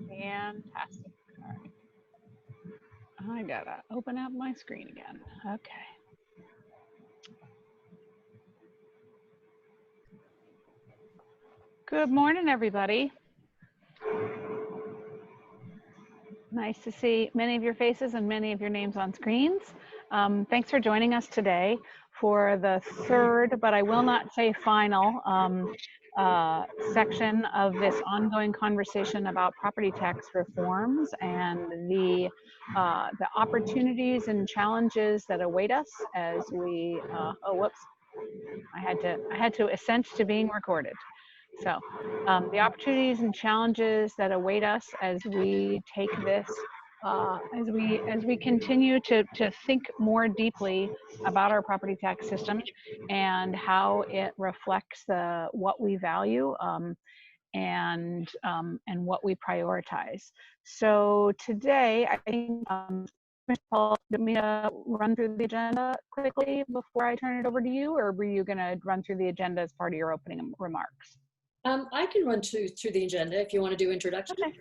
Fantastic. All right. I gotta open up my screen again. Okay. Good morning, everybody. Nice to see many of your faces and many of your names on screens. Thanks for joining us today for the third, but I will not say final, section of this ongoing conversation about property tax reforms and the opportunities and challenges that await us as we, oh, whoops, I had to assent to being recorded. So the opportunities and challenges that await us as we take this, as we continue to think more deeply about our property tax system and how it reflects what we value and what we prioritize. So today, I think, Mr. Paul, do you want me to run through the agenda quickly before I turn it over to you, or were you going to run through the agenda as part of your opening remarks? I can run through the agenda if you want to do introduction. Okay.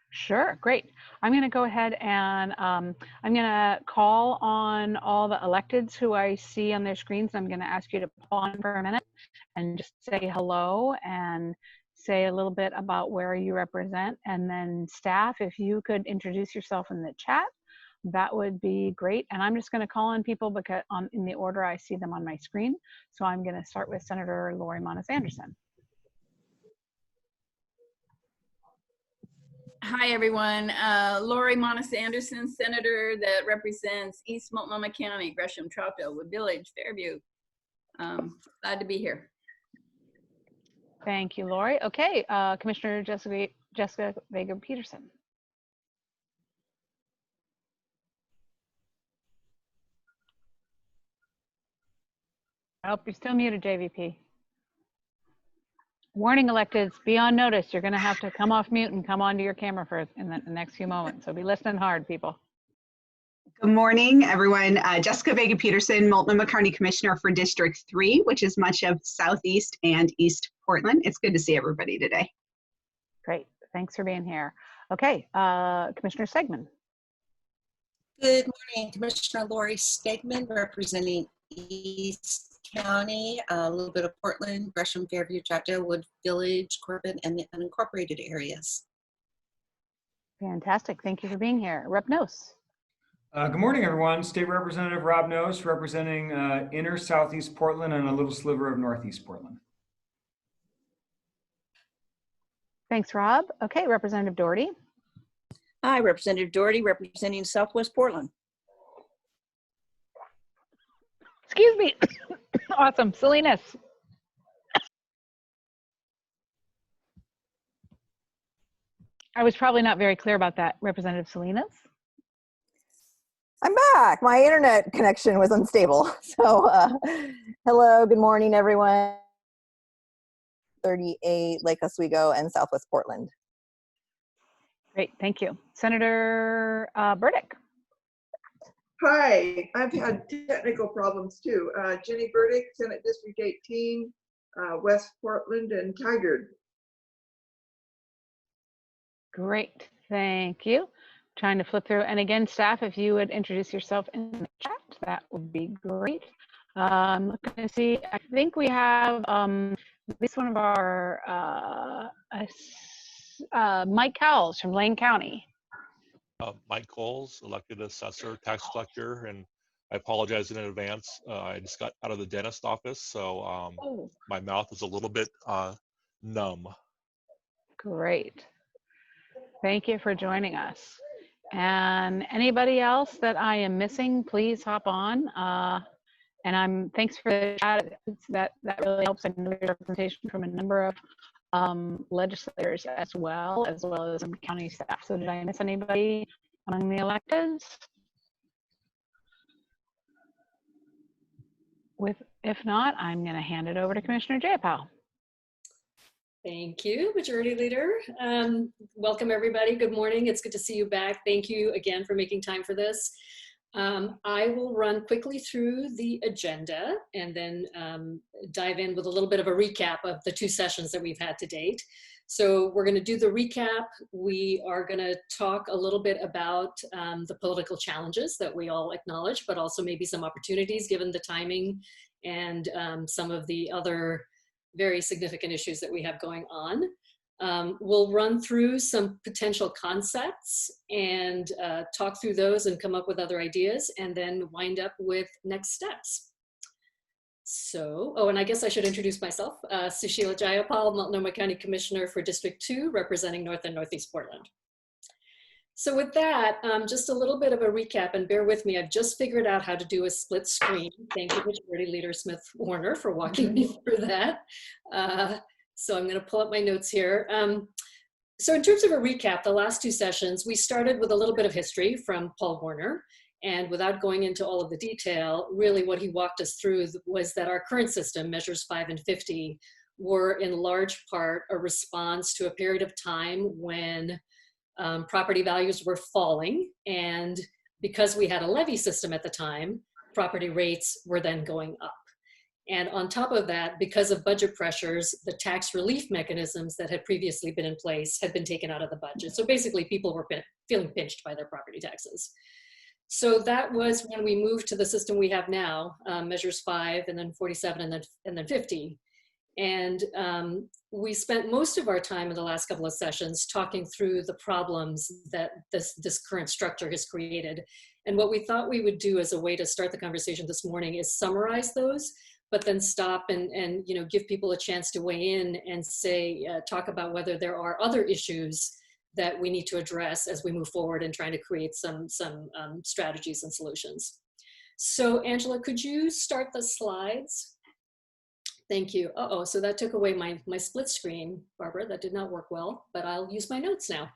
Sure, great. I'm going to go ahead and I'm going to call on all the electeds who I see on their screens. I'm going to ask you to pause for a minute and just say hello and say a little bit about where you represent. And then staff, if you could introduce yourself in the chat, that would be great. And I'm just going to call on people because in the order I see them on my screen. So I'm going to start with Senator Lori Monis Anderson. Hi, everyone. Lori Monis Anderson, Senator that represents East Multnomah County, Gresham, Troutdale, Wood Village, Fairview. Glad to be here. Thank you, Lori. Okay, Commissioner Jessica Vega Peterson. I hope you're still muted, JVP. Warning, electeds, be on notice. You're going to have to come off mute and come onto your camera for in the next few moments. So be listening hard, people. Good morning, everyone. Jessica Vega Peterson, Multnomah County Commissioner for District 3, which is much of Southeast and East Portland. It's good to see everybody today. Great. Thanks for being here. Okay, Commissioner Stegman. Good morning, Commissioner Lori Stegman, representing East County, a little bit of Portland, Gresham, Fairview, Troutdale, Wood Village, Corbin, and the unincorporated areas. Fantastic. Thank you for being here. Rep. Nose. Good morning, everyone. State Representative Rob Nose, representing inner Southeast Portland and a little sliver of Northeast Portland. Thanks, Rob. Okay, Representative Doherty. Hi, Representative Doherty, representing Southwest Portland. Excuse me. Awesome. Salinas. I was probably not very clear about that. Representative Salinas. I'm back. My internet connection was unstable. So hello, good morning, everyone. 38 Lake Oswego and Southwest Portland. Great, thank you. Senator Burdick. Hi, I've had technical problems too. Jenny Burdick, Senate District 18, West Portland and Tigard. Great, thank you. Trying to flip through, and again, staff, if you would introduce yourself in the chat, that would be great. Looking to see, I think we have at least one of our Mike Cowles from Lane County. Mike Coles, elected assessor, tax collector, and I apologize in advance. I just got out of the dentist office, so my mouth is a little bit numb. Great. Thank you for joining us. And anybody else that I am missing, please hop on. And thanks for the chat. That really helps. I know there's representation from a number of legislators as well as some county staff. So did I miss anybody among the electeds? If not, I'm going to hand it over to Commissioner Jayapal. Thank you, Majority Leader. Welcome, everybody. Good morning. It's good to see you back. Thank you again for making time for this. I will run quickly through the agenda and then dive in with a little bit of a recap of the 2 sessions that we've had to date. So we're going to do the recap. We are going to talk a little bit about the political challenges that we all acknowledge, but also maybe some opportunities given the timing and some of the other very significant issues that we have going on. We'll run through some potential concepts and talk through those and come up with other ideas, and then wind up with next steps. So, oh, and I guess I should introduce myself. Sushila Jayapal, Multnomah County Commissioner for District 2, representing North and Northeast Portland. So with that, just a little bit of a recap, and bear with me, I've just figured out how to do a split screen. Thank you, Majority Leader Smith Warner, for walking me through that. So I'm going to pull up my notes here. So in terms of a recap, the last 2 sessions, we started with a little bit of history from Paul Warner. And without going into all of the detail, really what he walked us through was that our current system, Measures 5 and 50, were in large part a response to a period of time when property values were falling. And because we had a levy system at the time, property rates were then going up. And on top of that, because of budget pressures, the tax relief mechanisms that had previously been in place had been taken out of the budget. So basically people were feeling pinched by their property taxes. So that was when we moved to the system we have now, Measures 5 and then 47 and then 50. And we spent most of our time in the last couple of sessions talking through the problems that this current structure has created. And what we thought we would do as a way to start the conversation this morning is summarize those, but then stop and give people a chance to weigh in and say, talk about whether there are other issues that we need to address as we move forward in trying to create some strategies and solutions. So Angela, could you start the slides? Thank you. Uh-oh, so that took away my split screen, Barbara. That did not work well, but I'll use my notes now.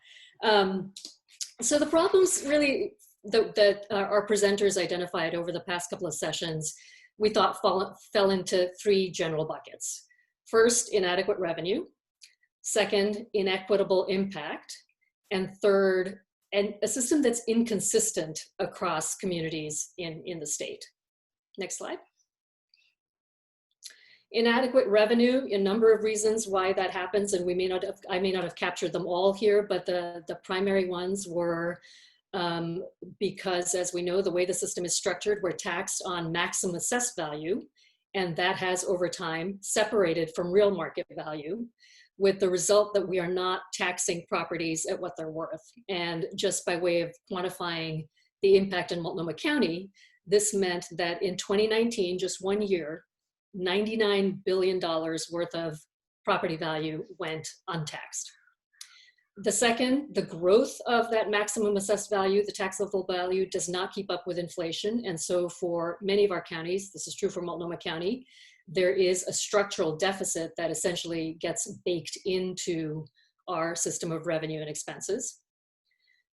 So the problems really that our presenters identified over the past couple of sessions, we thought fell into 3 general buckets. First, inadequate revenue. Second, inequitable impact. And third, a system that's inconsistent across communities in the state. Next slide. Inadequate revenue, a number of reasons why that happens, and I may not have captured them all here, but the primary ones were because, as we know, the way the system is structured, we're taxed on maximum assessed value, and that has over time separated from real market value, with the result that we are not taxing properties at what they're worth. And just by way of quantifying the impact in Multnomah County, this meant that in 2019, just 1 year, $99 billion worth of property value went untaxed. The second, the growth of that maximum assessed value, the taxable value, does not keep up with inflation. And so for many of our counties, this is true for Multnomah County, there is a structural deficit that essentially gets baked into our system of revenue and expenses.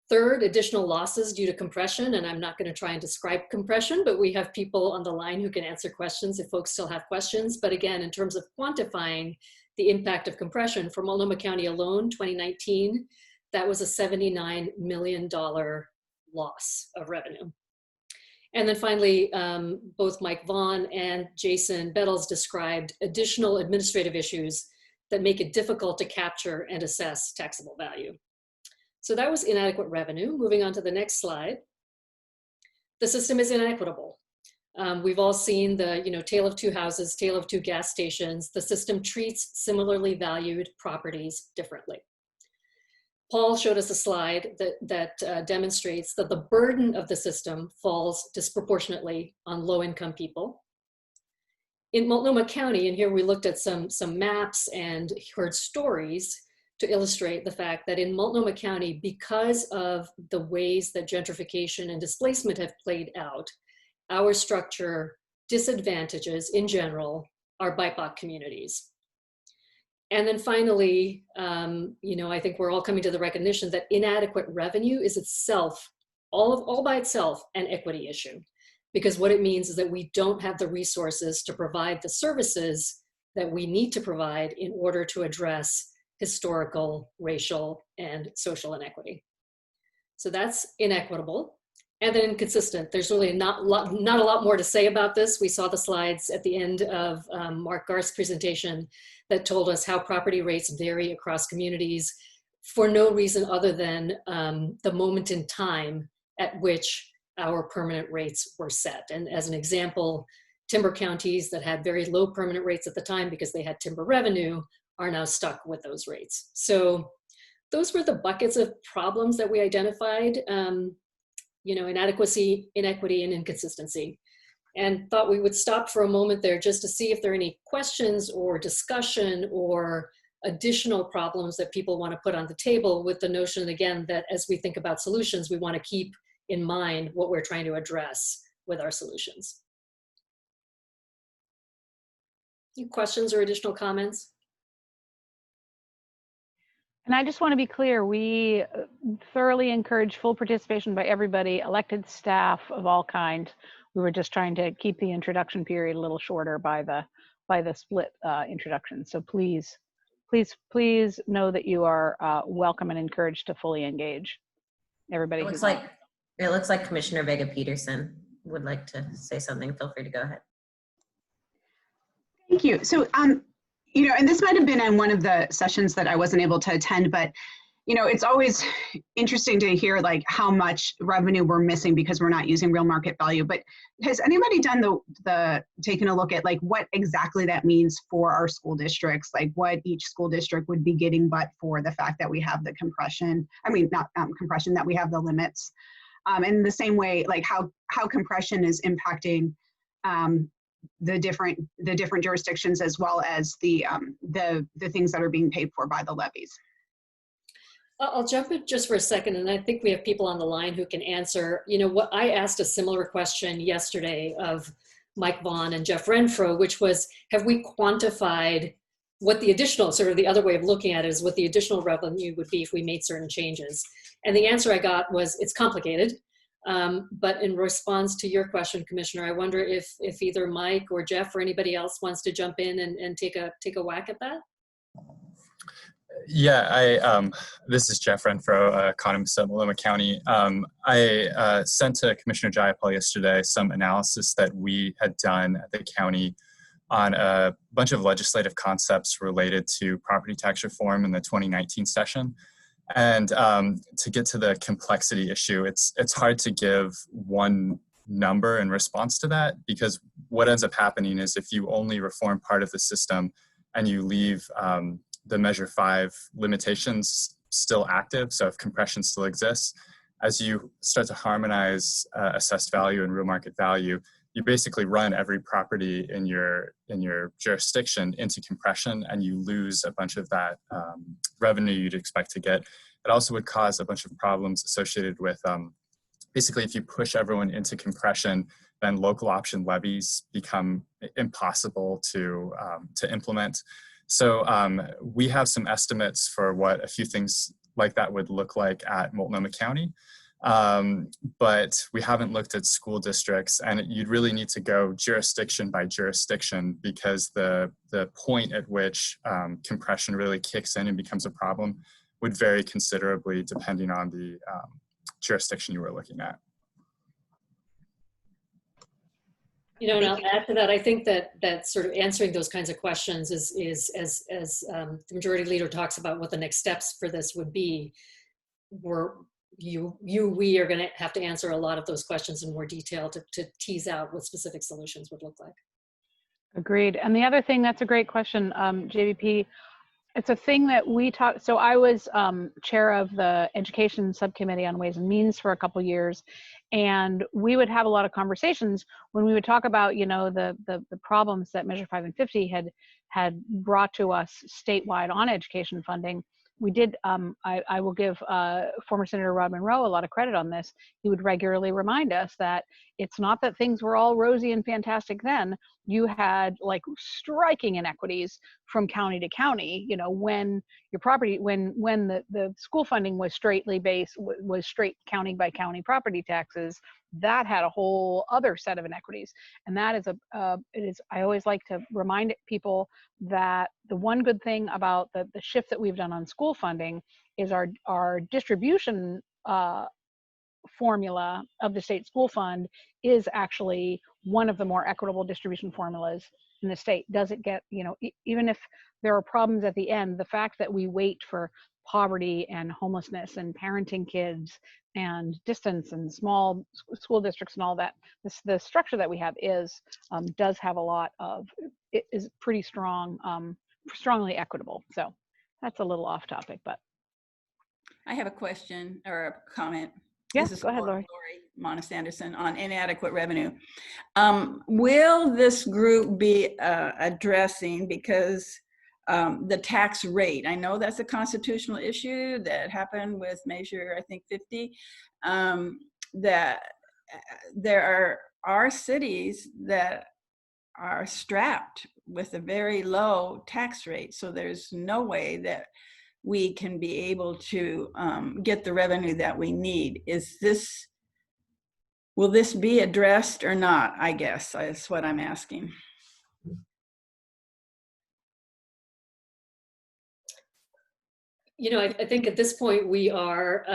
Third, additional losses due to compression, and I'm not going to try and describe compression, but we have people on the line who can answer questions if folks still have questions. But again, in terms of quantifying the impact of compression for Multnomah County alone, 2019, that was a $79 million loss of revenue. And then finally, both Mike Vaughn and Jason Bettles described additional administrative issues that make it difficult to capture and assess taxable value. So that was inadequate revenue. Moving on to the next slide. The system is inequitable. We've all seen the tale of 2 houses, tale of 2 gas stations. The system treats similarly valued properties differently. Paul showed us a slide that demonstrates that the burden of the system falls disproportionately on low-income people. In Multnomah County, and here we looked at some maps and heard stories to illustrate the fact that in Multnomah County, because of the ways that gentrification and displacement have played out, our structure disadvantages in general our BIPOC communities. And then finally, I think we're all coming to the recognition that inadequate revenue is itself, all by itself, an equity issue. Because what it means is that we don't have the resources to provide the services that we need to provide in order to address historical, racial, and social inequity. So that's inequitable. and then inconsistent. There's really not a lot more to say about this. We saw the slides at the end of Mark Garth's presentation that told us how property rates vary across communities for no reason other than the moment in time at which our permanent rates were set. And as an example, timber counties that had very low permanent rates at the time because they had timber revenue are now stuck with those rates. So those were the buckets of problems that we identified. Inadequacy, inequity, and inconsistency. And thought we would stop for a moment there just to see if there are any questions or discussion or additional problems that people want to put on the table, with the notion, again, that as we think about solutions, we want to keep in mind what we're trying to address with our solutions. Any questions or additional comments? And I just want to be clear, we thoroughly encourage full participation by everybody, elected staff of all kinds. We were just trying to keep the introduction period a little shorter by the split introduction. So please know that you are welcome and encouraged to fully engage. Everybody. It looks like Commissioner Vega Peterson would like to say something. Feel free to go ahead. Thank you. So, and this might have been in one of the sessions that I wasn't able to attend, but, it's always interesting to hear like how much revenue we're missing because we're not using real market value. But has anybody done taken a look at like what exactly that means for our school districts, like what each school district would be getting, but for the fact that we have the compression, not compression, that we have the limits. In the same way, like how compression is impacting the different jurisdictions, as well as the things that are being paid for by the levies. I'll jump in just for a second, and I think we have people on the line who can answer. What I asked a similar question yesterday of Mike Vaughn and Jeff Renfro, which was, have we quantified what the additional, sort of the other way of looking at it is what the additional revenue would be if we made certain changes? And the answer I got was, it's complicated. But in response to your question, Commissioner, I wonder if either Mike or Jeff or anybody else wants to jump in and take a whack at that. Yeah, this is Jeff Renfro, economist at Multnomah County. I sent to Commissioner Jayapal yesterday some analysis that we had done at the county on a bunch of legislative concepts related to property tax reform in the 2019 session. And to get to the complexity issue, it's hard to give one number in response to that, because what ends up happening is if you only reform part of the system and you leave the Measure 5 limitations still active, so if compression still exists, as you start to harmonize assessed value and real market value, you basically run every property in your jurisdiction into compression, and you lose a bunch of that revenue you'd expect to get. It also would cause a bunch of problems associated with basically, if you push everyone into compression, then local option levies become impossible to implement. So we have some estimates for what a few things like that would look like at Multnomah County. But we haven't looked at school districts, and you'd really need to go jurisdiction by jurisdiction, because the point at which compression really kicks in and becomes a problem would vary considerably depending on the jurisdiction you were looking at. And I'll add to that, I think that sort of answering those kinds of questions is as the majority leader talks about what the next steps for this would be, we are going to have to answer a lot of those questions in more detail to tease out what specific solutions would look like. Agreed. And the other thing, that's a great question, JVP. It's a thing that we talked, so I was chair of the education subcommittee on Ways and Means for a couple of years, and we would have a lot of conversations when we would talk about, the problems that Measure 5 and 50 had brought to us statewide on education funding. We did, I will give former Senator Rod Monroe a lot of credit on this. He would regularly remind us that it's not that things were all rosy and fantastic then. You had like striking inequities from county to county, when your property, when the school funding was straightly based, was straight county by county property taxes, that had a whole other set of inequities. And that is I always like to remind people that the one good thing about the shift that we've done on school funding is our distribution formula of the state school fund is actually one of the more equitable distribution formulas in the state. Does it get, even if there are problems at the end, the fact that we wait for poverty and homelessness and parenting kids and distance and small school districts and all that, the structure that we have does have a lot of, it is pretty strong, strongly equitable. So that's a little off topic, but. I have a question or a comment. Yes, This is go ahead, for Lori. Lori Monis-Anderson on inadequate revenue. Will this group be addressing, because the tax rate, I know that's a constitutional issue that happened with Measure, I think 50, that there are cities that are strapped with a very low tax rate. So there's no way that we can be able to get the revenue that we need. Will this be addressed or not, I guess, is what I'm asking. I think at this point we are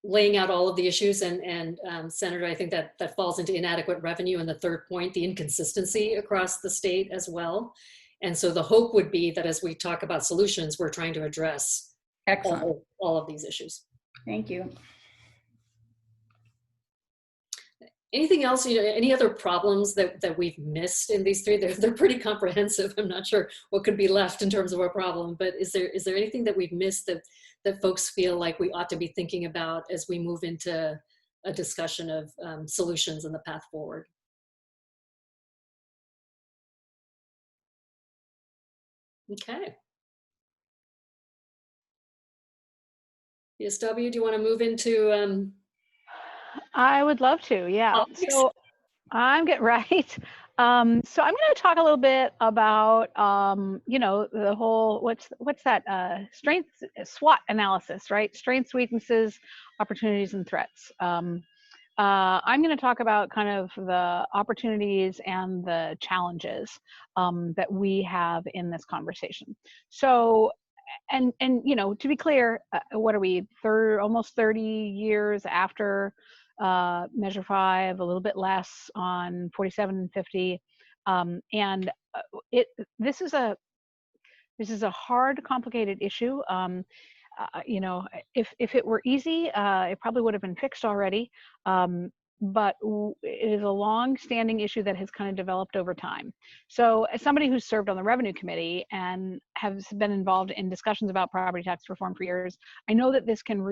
laying out all of the issues, and Senator, I think that falls into inadequate revenue, and the third point, the inconsistency across the state as well. And so the hope would be that as we talk about solutions, we're trying to address all of these issues. Thank you. Anything else, any other problems that we've missed in these three? They're pretty comprehensive. I'm not sure what could be left in terms of a problem, but is there anything that we've missed that folks feel like we ought to be thinking about as we move into a discussion of solutions and the path forward? Okay. PSW, do you want to move into? I would love to, yeah. Politics? So I'm getting right. So I'm going to talk a little bit about, the whole, what's that strength SWOT analysis, right? Strengths, weaknesses, opportunities, and threats. I'm going to talk about kind of the opportunities and the challenges that we have in this conversation. So, and to be clear, what are we, almost 30 years after Measure 5, a little bit less on 47 and 50, and this is a hard, complicated issue. If it were easy, it probably would have been fixed already. But it is a long-standing issue that has kind of developed over time. So as somebody who's served on the Revenue Committee and has been involved in discussions about property tax reform for years, I know that this can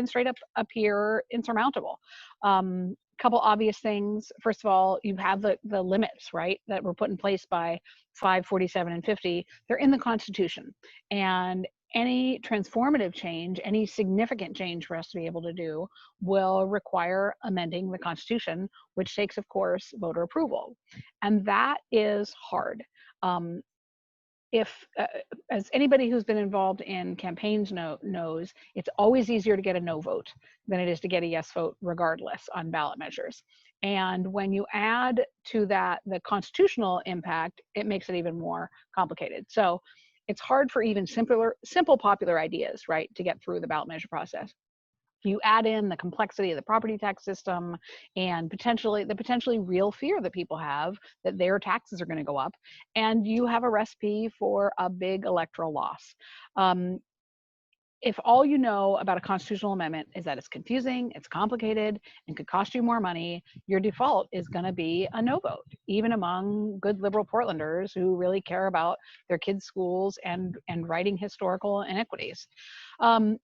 straight up appear insurmountable. Couple obvious things. First of all, you have the limits, right, that were put in place by 5, 47, and 50. They're in the Constitution. And any transformative change, any significant change for us to be able to do will require amending the Constitution, which takes, of course, voter approval. And that is hard. As anybody who's been involved in campaigns knows, it's always easier to get a no vote than it is to get a yes vote regardless on ballot measures. And when you add to that the constitutional impact, it makes it even more complicated. So it's hard for even simple popular ideas, right, to get through the ballot measure process. You add in the complexity of the property tax system and the potentially real fear that people have that their taxes are going to go up, and you have a recipe for a big electoral loss. If all you know about a constitutional amendment is that it's confusing, it's complicated, and could cost you more money, your default is going to be a no vote, even among good liberal Portlanders who really care about their kids' schools and righting historical inequities. But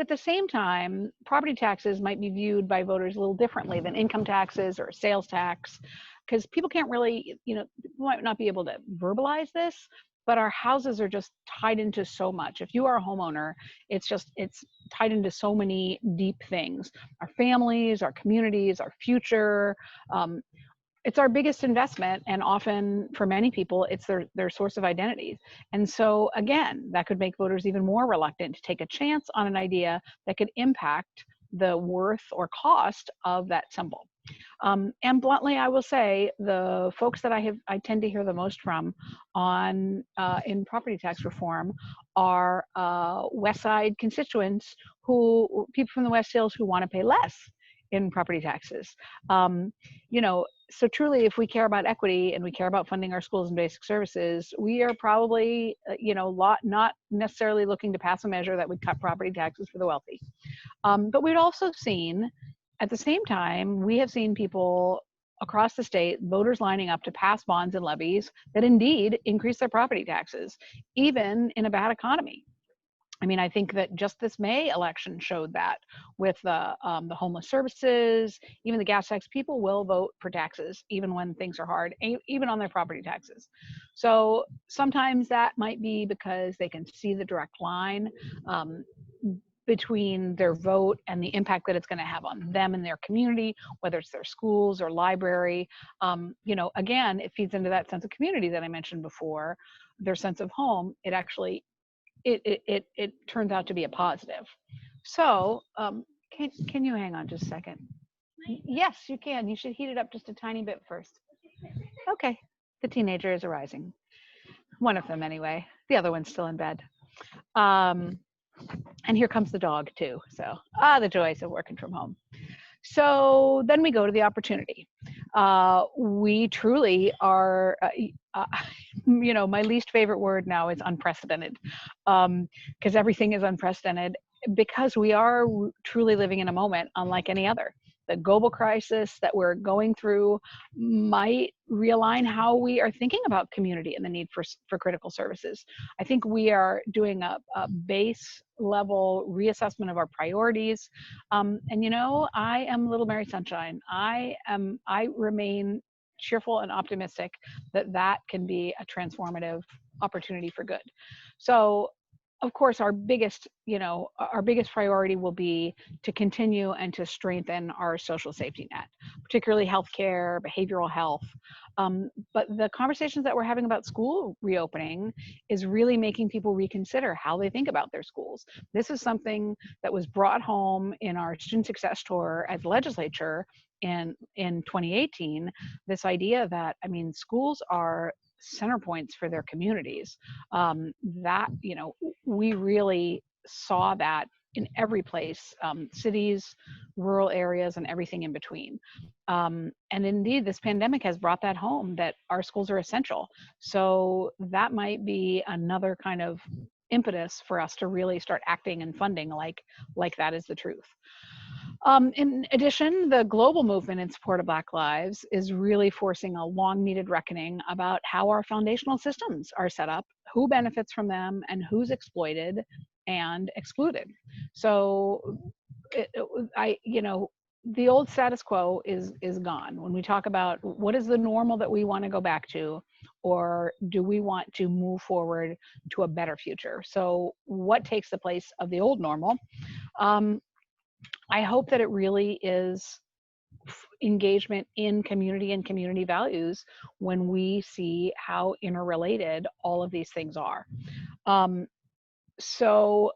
at the same time, property taxes might be viewed by voters a little differently than income taxes or sales tax, because people can't really, people might not be able to verbalize this, but our houses are just tied into so much. If you are a homeowner, it's tied into so many deep things. Our families, our communities, our future. It's our biggest investment, and often for many people, it's their source of identity. And so again, that could make voters even more reluctant to take a chance on an idea that could impact the worth or cost of that symbol. And bluntly, I will say the folks that I tend to hear the most from on in property tax reform are West Side constituents people from the West Hills who want to pay less in property taxes. So truly, if we care about equity and we care about funding our schools and basic services, we are probably, not necessarily looking to pass a measure that would cut property taxes for the wealthy. But we'd also seen, at the same time, we have seen people across the state, voters lining up to pass bonds and levies that indeed increase their property taxes, even in a bad economy. I mean, I think that just this May election showed that with the homeless services, even the gas tax. People will vote for taxes even when things are hard, even on their property taxes. So sometimes that might be because they can see the direct line between their vote and the impact that it's going to have on them and their community, whether it's their schools or library. Again, it feeds into that sense of community that I mentioned before, their sense of home. It actually it turns out to be a positive. So can you hang on just a second? Yes, you can. You should heat it up just a tiny bit first. Okay, the teenager is arising. One of them anyway. The other one's still in bed. And here comes the dog too. So the joys of working from home. So then we go to the opportunity. We truly are, my least favorite word now is unprecedented, because everything is unprecedented, because we are truly living in a moment unlike any other. The global crisis that we're going through might realign how we are thinking about community and the need for critical services. I think we are doing a base level reassessment of our priorities. I am Little Mary Sunshine. I remain cheerful and optimistic that can be a transformative opportunity for good. So, of course, our biggest priority will be to continue and to strengthen our social safety net, particularly healthcare, behavioral health. But the conversations that we're having about school reopening is really making people reconsider how they think about their schools. This is something that was brought home in our student success tour as legislature in 2018. This idea that, schools are center points for their communities. We really saw that in every place, cities, rural areas, and everything in between. And indeed, this pandemic has brought that home, that our schools are essential. So that might be another kind of impetus for us to really start acting and funding like that is the truth. In addition, the global movement in support of Black lives is really forcing a long-needed reckoning about how our foundational systems are set up, who benefits from them, and who's exploited and excluded. So, the old status quo is gone. When we talk about what is the normal that we want to go back to, or do we want to move forward to a better future? So, what takes the place of the old normal? I hope that it really is engagement in community and community values when we see how interrelated all of these things are. So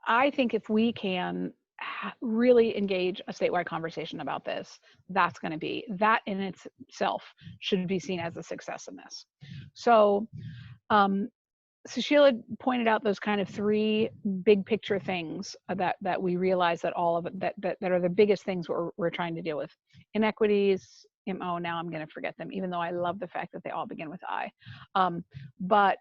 I think if we can really engage a statewide conversation about this, that in itself should be seen as a success in this. So Sheila pointed out those kind of three big picture things that we realize that all of it, that are the biggest things we're trying to deal with. Inequities, now I'm going to forget them, even though I love the fact that they all begin with I. But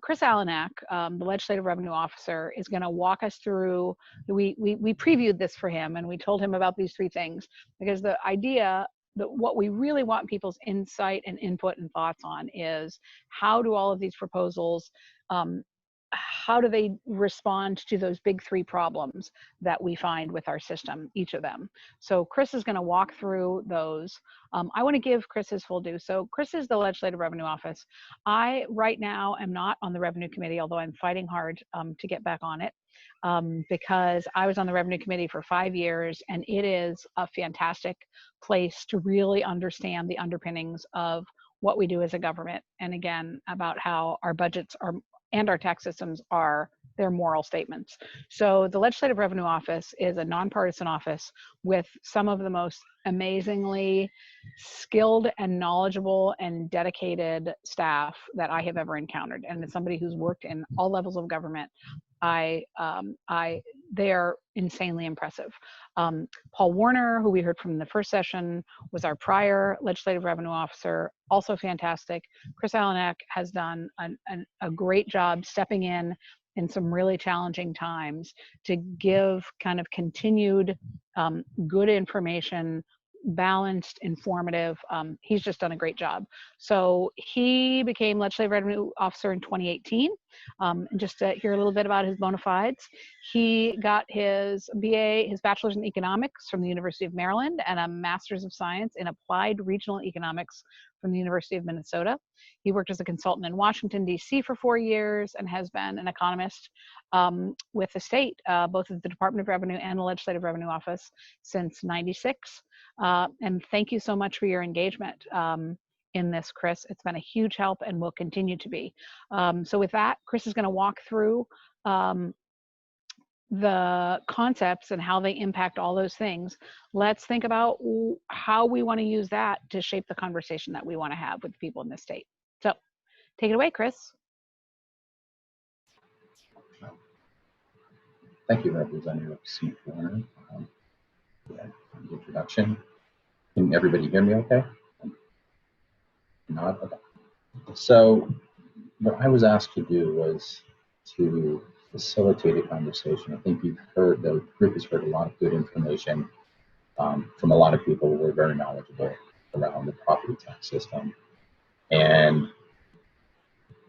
Chris Alanak, the Legislative Revenue Officer, is going to walk us through, we previewed this for him, and we told him about these three things, because the idea that what we really want people's insight and input and thoughts on is, how do all of these proposals, how do they respond to those big three problems that we find with our system, each of them? So Chris is going to walk through those. I want to give Chris his full due. So Chris is the Legislative Revenue Office. I, right now, am not on the Revenue Committee, although I'm fighting hard to get back on it, because I was on the Revenue Committee for 5 years, and it is a fantastic place to really understand the underpinnings of what we do as a government, and again, about how our budgets are and our tax systems are their moral statements. So the Legislative Revenue Office is a nonpartisan office with some of the most amazingly skilled and knowledgeable and dedicated staff that I have ever encountered. And as somebody who's worked in all levels of government, they are insanely impressive. Paul Warner, who we heard from in the first session, was our prior Legislative Revenue Officer, also fantastic. Chris Alanek has done a great job stepping in some really challenging times to give kind of continued good information, balanced, informative. He's just done a great job. So he became Legislative Revenue Officer in 2018. And just to hear a little bit about his bona fides, he got his BA, his bachelor's in economics from the University of Maryland, and a master's of science in applied regional economics from the University of Minnesota. He worked as a consultant in Washington, D.C. for 4 years and has been an economist with the state, both at the Department of Revenue and the Legislative Revenue Office since '96. And thank you so much for your engagement in this, Chris. It's been a huge help and will continue to be. So with that, Chris is going to walk through the concepts and how they impact all those things. Let's think about how we want to use that to shape the conversation that we want to have with people in this state. So take it away, Chris. Thank you, Representative Smith Warner, for the introduction. Can everybody hear me okay? Not okay. So what I was asked to do was to facilitate a conversation. I think you've heard, the group has heard a lot of good information from a lot of people who are very knowledgeable around the property tax system. And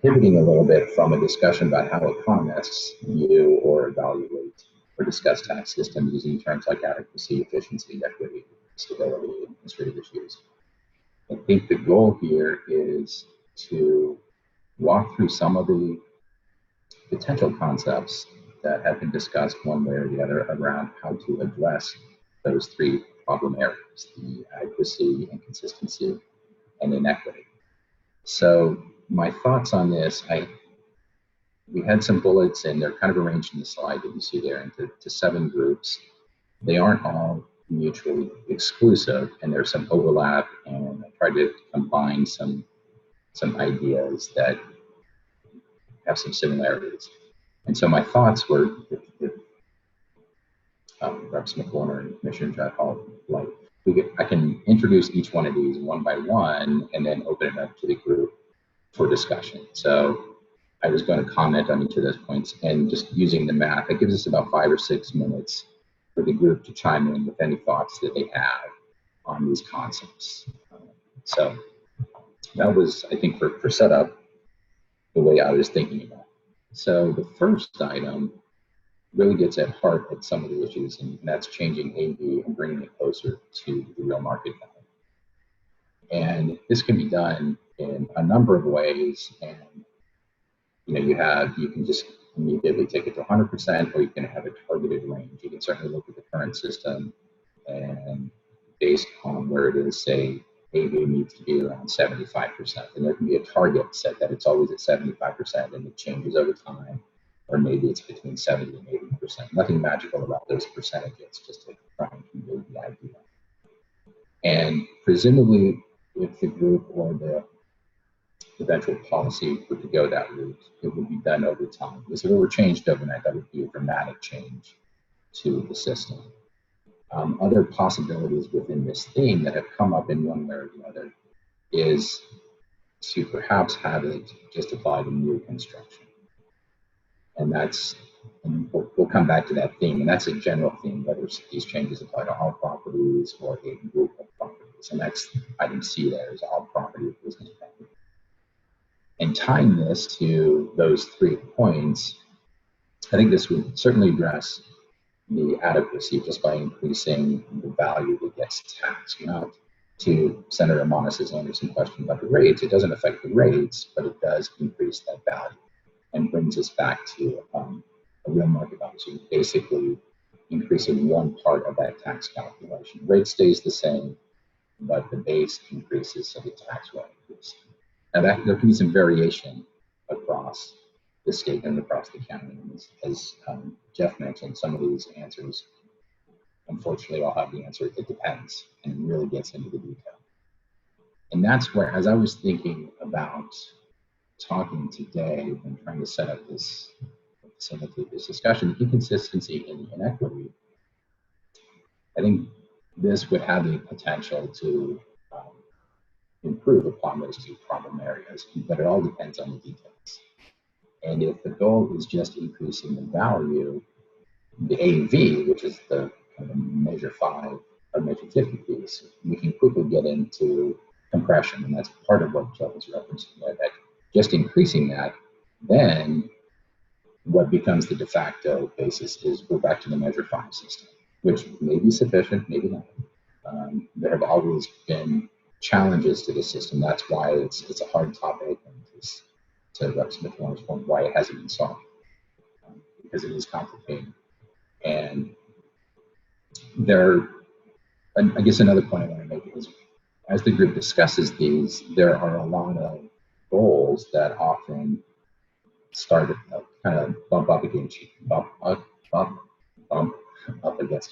pivoting a little bit from a discussion about how economists view or evaluate or discuss tax systems using terms like adequacy, efficiency, equity, stability, and administrative issues. I think the goal here is to walk through some of the potential concepts that have been discussed one way or the other around how to address those three problem areas: the adequacy, inconsistency, and inequity. So my thoughts on this, we had some bullets and they're kind of arranged in the slide that you see there into 7 groups. They aren't all mutually exclusive, and there's some overlap, and I tried to combine some ideas that have some similarities. And so my thoughts were, if Rep. Smith Warner and Commissioner Jayapal, like, I can introduce each one of these one by one and then open it up to the group for discussion. So I was going to comment on each of those points, and just using the math, it gives us about 5 or 6 minutes for the group to chime in with any thoughts that they have on these concepts. So that was, I think, for setup, the way I was thinking about it. So the first item really gets at heart at some of the issues, and that's changing AV and bringing it closer to the real market value. And this can be done in a number of ways. And you can just immediately take it to 100%, or you can have a targeted range. You can certainly look at the current system, and based on where it is, say AV needs to be around 75%, and there can be a target set that it's always at 75% and it changes over time, or maybe it's between 70 and 80%. Nothing magical about those percentages, just to try and convey the idea. And presumably, if the group or the eventual policy were to go that route, it would be done over time. Because if it were changed overnight, that would be a dramatic change to the system. Other possibilities within this theme that have come up in one way or the other is to perhaps have it just apply to new construction. And we'll come back to that theme, and that's a general theme, whether these changes apply to all properties or a group of properties. And that's item C there, is all property of business property. And tying this to those 3 points, I think this would certainly address the adequacy just by increasing the value that gets taxed. Not to Senator Monis's Anderson question about the rates, it doesn't affect the rates, but it does increase that value and brings us back to a real market value. So basically increasing one part of that tax calculation. Rate stays the same, but the base increases, so the tax will increase. Now there can be some variation across the state and across the county. And as Jeff mentioned, some of these answers, unfortunately, I'll have the answer, it depends, and it really gets into the detail. And that's where, as I was thinking about talking today and trying to set up this, facilitate this discussion, inconsistency and inequity, I think this would have the potential to improve upon those two problem areas, but it all depends on the details. And if the goal is just increasing the value, the AV, which is the kind of measure 5 or measure 50 piece, we can quickly get into compression, and that's part of what Jeff was referencing there, that just increasing that, then what becomes the de facto basis is go back to the measure 5 system, which may be sufficient, maybe not. There have always been challenges to the system. That's why it's a hard topic, and to Rep. Smith-Warren's point, why it hasn't been solved, because it is complicated. And I guess another point I want to make is, as the group discusses these, there are a lot of goals that often start kind of bump up against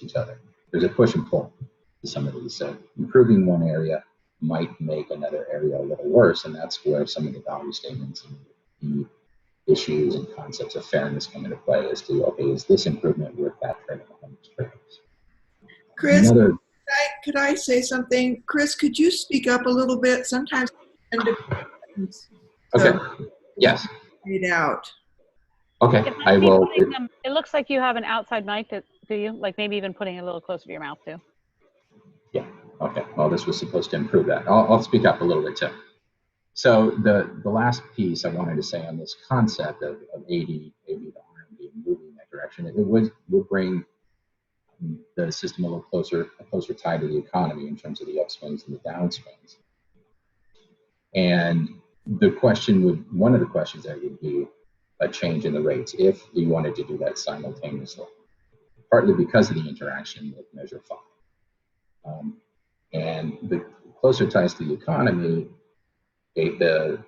each other. There's a push and pull to some of these. So improving one area might make another area a little worse, and that's where some of the value statements and the issues and concepts of fairness come into play as to, okay, is this improvement worth that trade-off? Chris, could I say something? Chris, could you speak up a little bit? Sometimes okay. Yes. Read out. Okay, I will. It looks like you have an outside mic, do you? Like maybe even putting it a little closer to your mouth too. Yeah, okay. Well, this was supposed to improve that. I'll speak up a little bit too. So the last piece I wanted to say on this concept of AD to RMD, moving in that direction, it would bring the system a closer tie to the economy in terms of the upswings and the downswings. And one of the questions there would be a change in the rates if you wanted to do that simultaneously, partly because of the interaction with measure 5. And the closer ties to the economy, the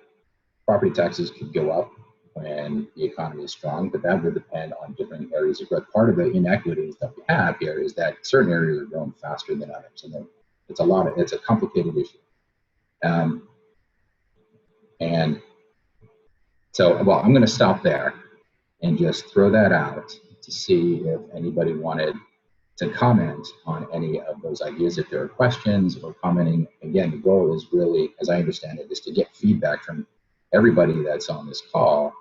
property taxes could go up when the economy is strong, but that would depend on different areas of growth. Part of the inequities that we have here is that certain areas are growing faster than others, and it's a complicated issue. And so, well, I'm going to stop there and just throw that out to see if anybody wanted to comment on any of those ideas, if there are questions or commenting. Again, the goal is really, as I understand it, is to get feedback from everybody that's on this call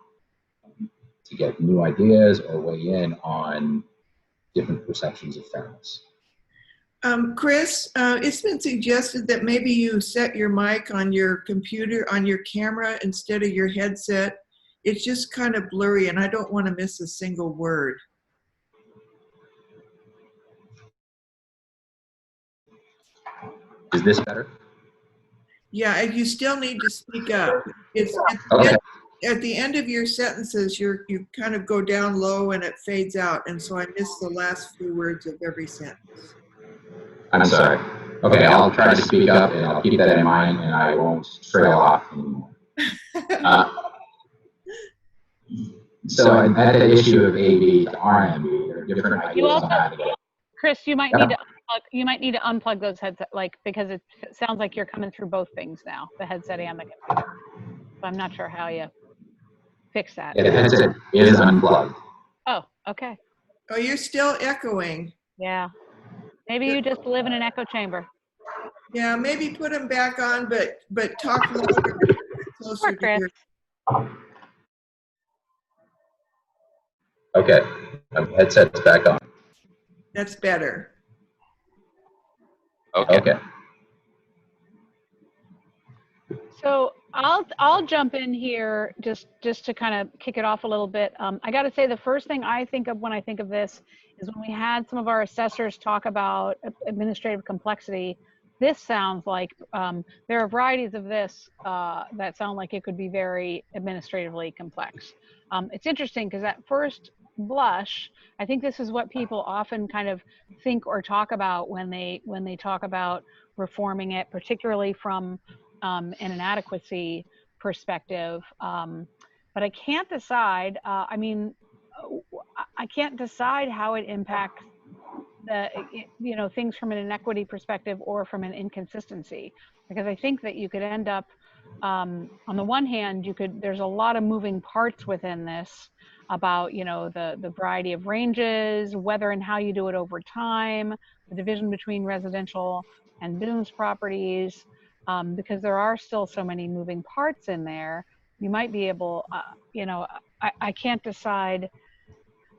to get new ideas or weigh in on different perceptions of fairness. Chris, it's been suggested that maybe you set your mic on your computer, on your camera, instead of your headset. It's just kind of blurry, and I don't want to miss a single word. Is this better? Yeah, you still need to speak up. It's okay. At the end of your sentences, you kind of go down low and it fades out, and so I miss the last few words of every sentence. I'm sorry. Okay, I'll try to speak up, and I'll keep that in mind, and I won't trail off anymore. So at the issue of AB to RMB, there are different ideas on how to get it. Chris, you might need to unplug those headsets, because it sounds like you're coming through both things now, the headset and the computer. So I'm not sure how you fix that. Yeah, the headset is unplugged. Oh, okay. Oh, you're still echoing. Yeah. Maybe you just live in an echo chamber. Yeah, maybe put them back on, but talk louder, closer to your. Okay, my headset's back on. That's better. Okay. So I'll jump in here just to kind of kick it off a little bit. I got to say, the first thing I think of when I think of this is when we had some of our assessors talk about administrative complexity. This sounds like there are varieties of this that sound like it could be very administratively complex. It's interesting because at first blush, I think this is what people often kind of think or talk about when they talk about reforming it, particularly from an inadequacy perspective. but I can't decide. I mean, I can't decide how it impacts the, you know, things from an inequity perspective or from an inconsistency, because I think that you could end up, on the one hand, there's a lot of moving parts within this about, you know, the variety of ranges, whether and how you do it over time, the division between residential and business properties, because there are still so many moving parts in there. You might be able, you know, I can't decide.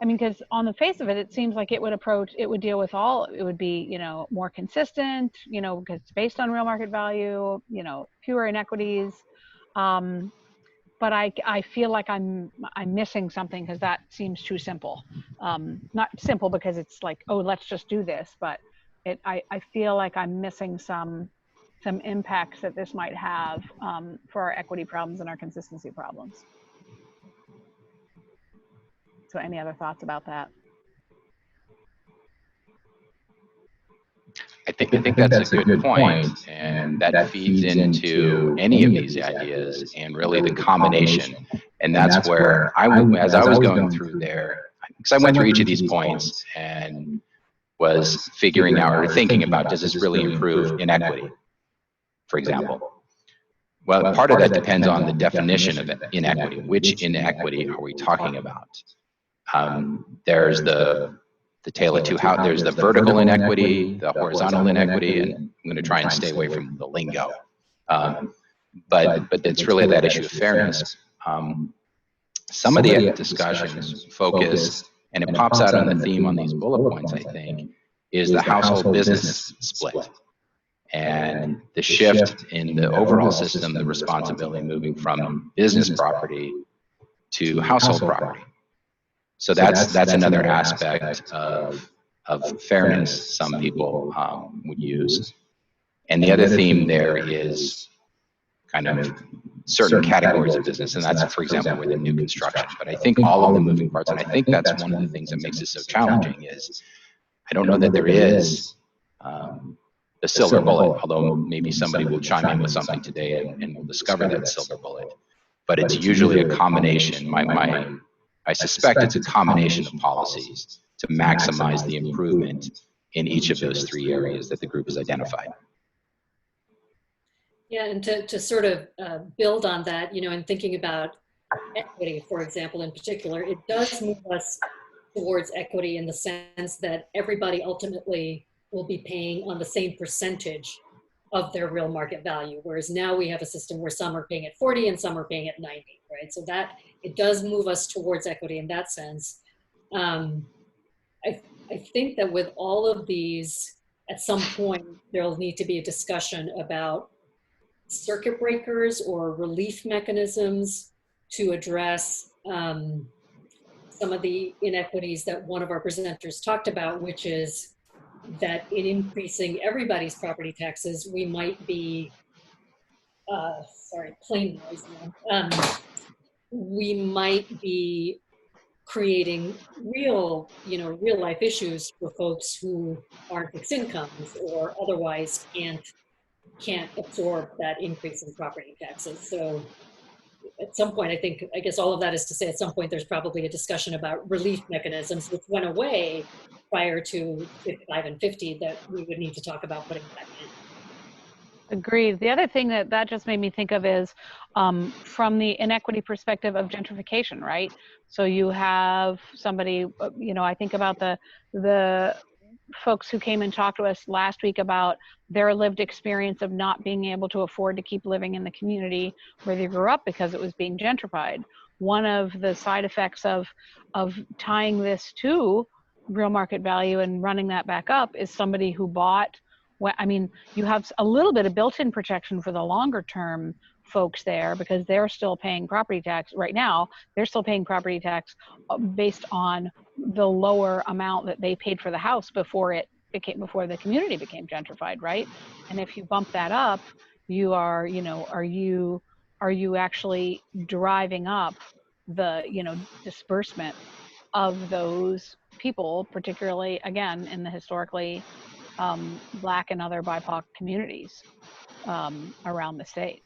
I mean, because on the face of it, it seems like it would deal with all, it would be, you know, more consistent, you know, because it's based on real market value, you know, fewer inequities. But I feel like I'm missing something because that seems too simple. Not simple because it's like, oh, let's just do this, but I feel like I'm missing some impacts that this might have for our equity problems and our consistency problems. So any other thoughts about that? I think that's a good point, and that feeds into any of these ideas and really the combination. And that's where as I was going through there, because I went through each of these points and was figuring out or thinking about, does this really improve inequity, for example? Well, part of that depends on the definition of inequity. Which inequity are we talking about? There's the tale of two houses. There's the vertical inequity, the horizontal inequity, and I'm going to try and stay away from the lingo. But it's really that issue of fairness. Some of the discussions focus, and it pops out on the theme on these bullet points, I think, is the household business split. And the shift in the overall system, the responsibility moving from business property to household property. So that's another aspect of fairness some people would use. And the other theme there is kind of certain categories of business, and that's, for example, with the new construction. But I think all of the moving parts, and I think that's one of the things that makes it so challenging, is I don't know that there is the silver bullet, although maybe somebody will chime in with something today and we'll discover that silver bullet. But it's usually a combination. I suspect it's a combination of policies to maximize the improvement in each of those three areas that the group has identified. Yeah, and to sort of build on that, you know, and thinking about equity, for example, in particular, it does move us towards equity in the sense that everybody ultimately will be paying on the same percentage of their real market value. Whereas now we have a system where some are paying at 40 and some are paying at 90, right? So that it does move us towards equity in that sense. I think that with all of these, at some point, there'll need to be a discussion about circuit breakers or relief mechanisms to address some of the inequities that one of our presenters talked about, which is that in increasing everybody's property taxes, we might be, sorry, plane noise now. We might be creating real life issues for folks who aren't fixed incomes or otherwise can't absorb that increase in property taxes. So at some point, I guess all of that is to say at some point there's probably a discussion about relief mechanisms, which went away prior to 55 and 50 that we would need to talk about putting back in. Agreed. The other thing that just made me think of is from the inequity perspective of gentrification, right? So you have somebody, you know, I think about the folks who came and talked to us last week about their lived experience of not being able to afford to keep living in the community where they grew up because it was being gentrified. One of the side effects of tying this to real market value and running that back up is somebody who bought, I mean, you have a little bit of built-in protection for the longer term folks there because they're still paying property tax right now. They're still paying property tax based on the lower amount that they paid for the house before the community became gentrified, right? And if you bump that up, you are, you know, are you actually driving up the, you know, disbursement of those people, particularly again in the historically Black and other BIPOC communities around the state.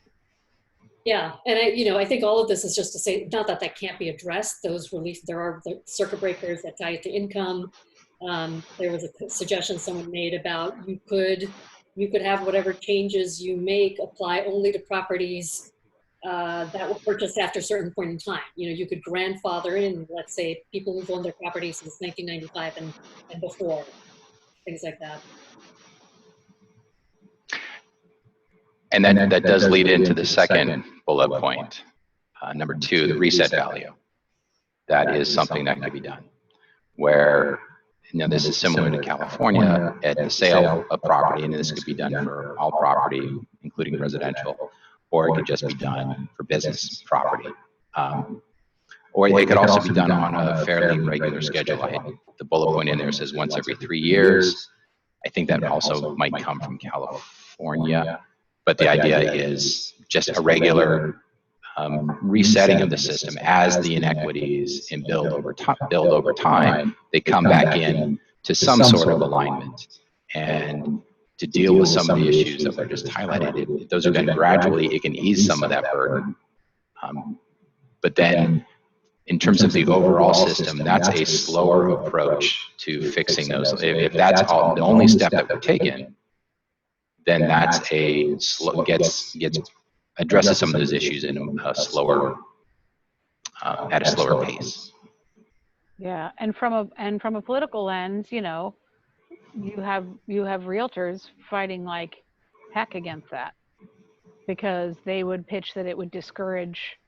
Yeah, and I think all of this is just to say, not that that can't be addressed. Those relief, there are the circuit breakers that tie it to income. There was a suggestion someone made about you could have whatever changes you make apply only to properties that were purchased after a certain point in time. You could grandfather in, let's say, people who've owned their property since 1995 and before, things like that. And then that does lead into the second bullet point, number 2, the reset value. That is something that can be done. Where, this is similar to California at the sale of property, and this could be done for all property, including residential, or it could just be done for business property. Or it could also be done on a fairly regular schedule. I had the bullet point in there says once every 3 years. I think that also might come from California. But the idea is just a regular resetting of the system as the inequities build over time. They come back in to some sort of alignment, and to deal with some of the issues that were just highlighted. Those are done gradually. It can ease some of that burden. But then, in terms of the overall system, that's a slower approach to fixing those. If that's all the only step that we're taking, then that's addresses some of those issues in a slower, at a slower pace. Yeah, and from a political lens, you have realtors fighting like heck against that, because they would pitch that it would discourage,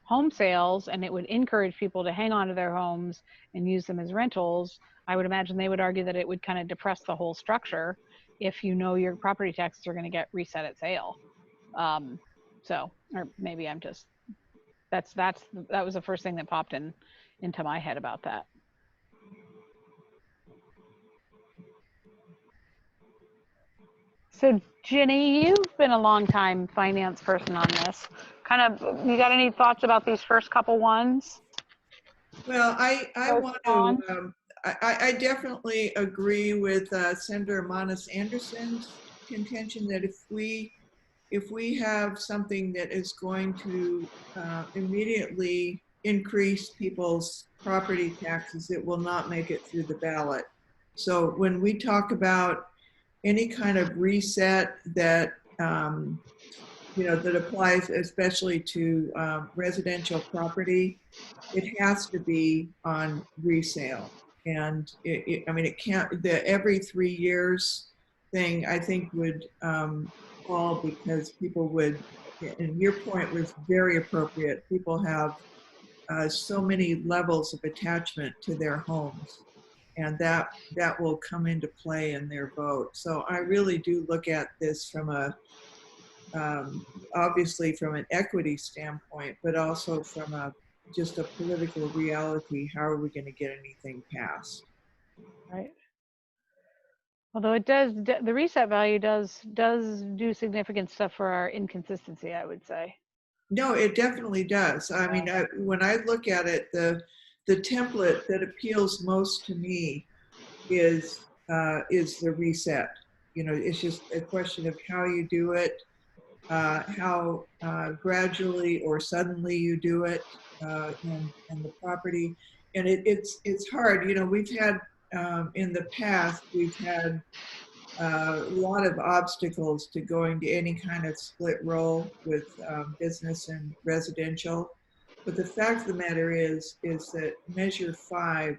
home sales, and it would encourage people to hang on to their homes and use them as rentals. I would imagine they would argue that it would kind of depress the whole structure if your property taxes are going to get reset at sale. Or maybe I'm just, that was the first thing that popped into my head about that. So Ginny, you've been a long time finance person on this. You got any thoughts about these first couple ones? Well, I definitely agree with Senator Manis Anderson's contention that if we have something that is going to immediately increase people's property taxes, it will not make it through the ballot. So when we talk about any kind of reset that that applies especially to residential property, it has to be on resale. And it can't, the every 3 years thing, I think, would fall, because people would, and your point was very appropriate, people have so many levels of attachment to their homes, and that will come into play in their vote. So I really do look at this from obviously from an equity standpoint, but also from just a political reality. How are we going to get anything passed? Right. Although the reset value does do significant stuff for our inconsistency, I would say. No, it definitely does. I mean, when I look at it, the template that appeals most to me is the reset. It's just a question of how you do it, how gradually or suddenly you do it, and the property. And it's hard. We've had in the past, we've had a lot of obstacles to going to any kind of split roll with business and residential. But the fact of the matter is that Measure 5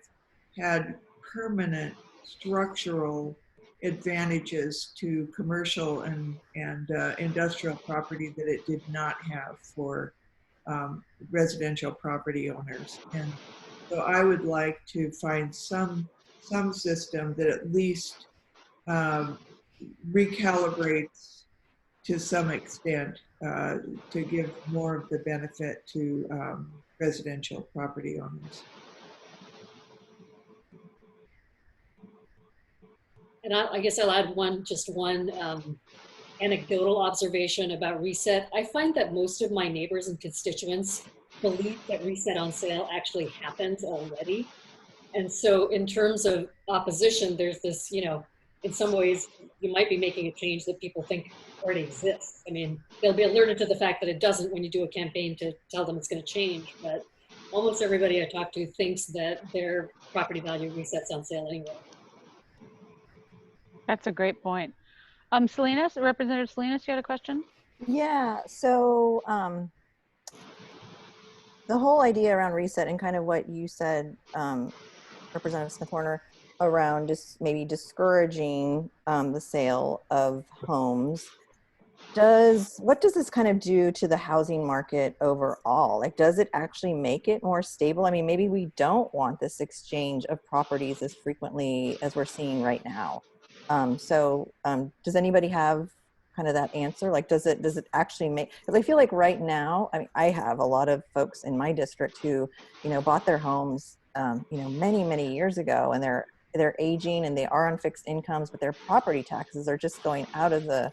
had permanent structural advantages to commercial and industrial property that it did not have for residential property owners. And so I would like to find some system that at least recalibrates to some extent to give more of the benefit to residential property owners. And I guess I'll add one anecdotal observation about reset. I find that most of my neighbors and constituents believe that reset on sale actually happens already. And so in terms of opposition, there's this, in some ways, you might be making a change that people think already exists. I mean, they'll be alerted to the fact that it doesn't when you do a campaign to tell them it's going to change, but almost everybody I talk to thinks that their property value resets on sale anyway. That's a great point. Salinas, Representative Salinas, you had a question? Yeah, so the whole idea around reset and kind of what you said, Representative Smith Warner, around just maybe discouraging the sale of homes. What does this kind of do to the housing market overall? Like, does it actually make it more stable? I mean, maybe we don't want this exchange of properties as frequently as we're seeing right now. Does anybody have kind of that answer? Like, does it actually make, because I feel like right now, I mean, I have a lot of folks in my district who, bought their homes, many, many years ago, and they're aging and they are on fixed incomes, but their property taxes are just going out of the,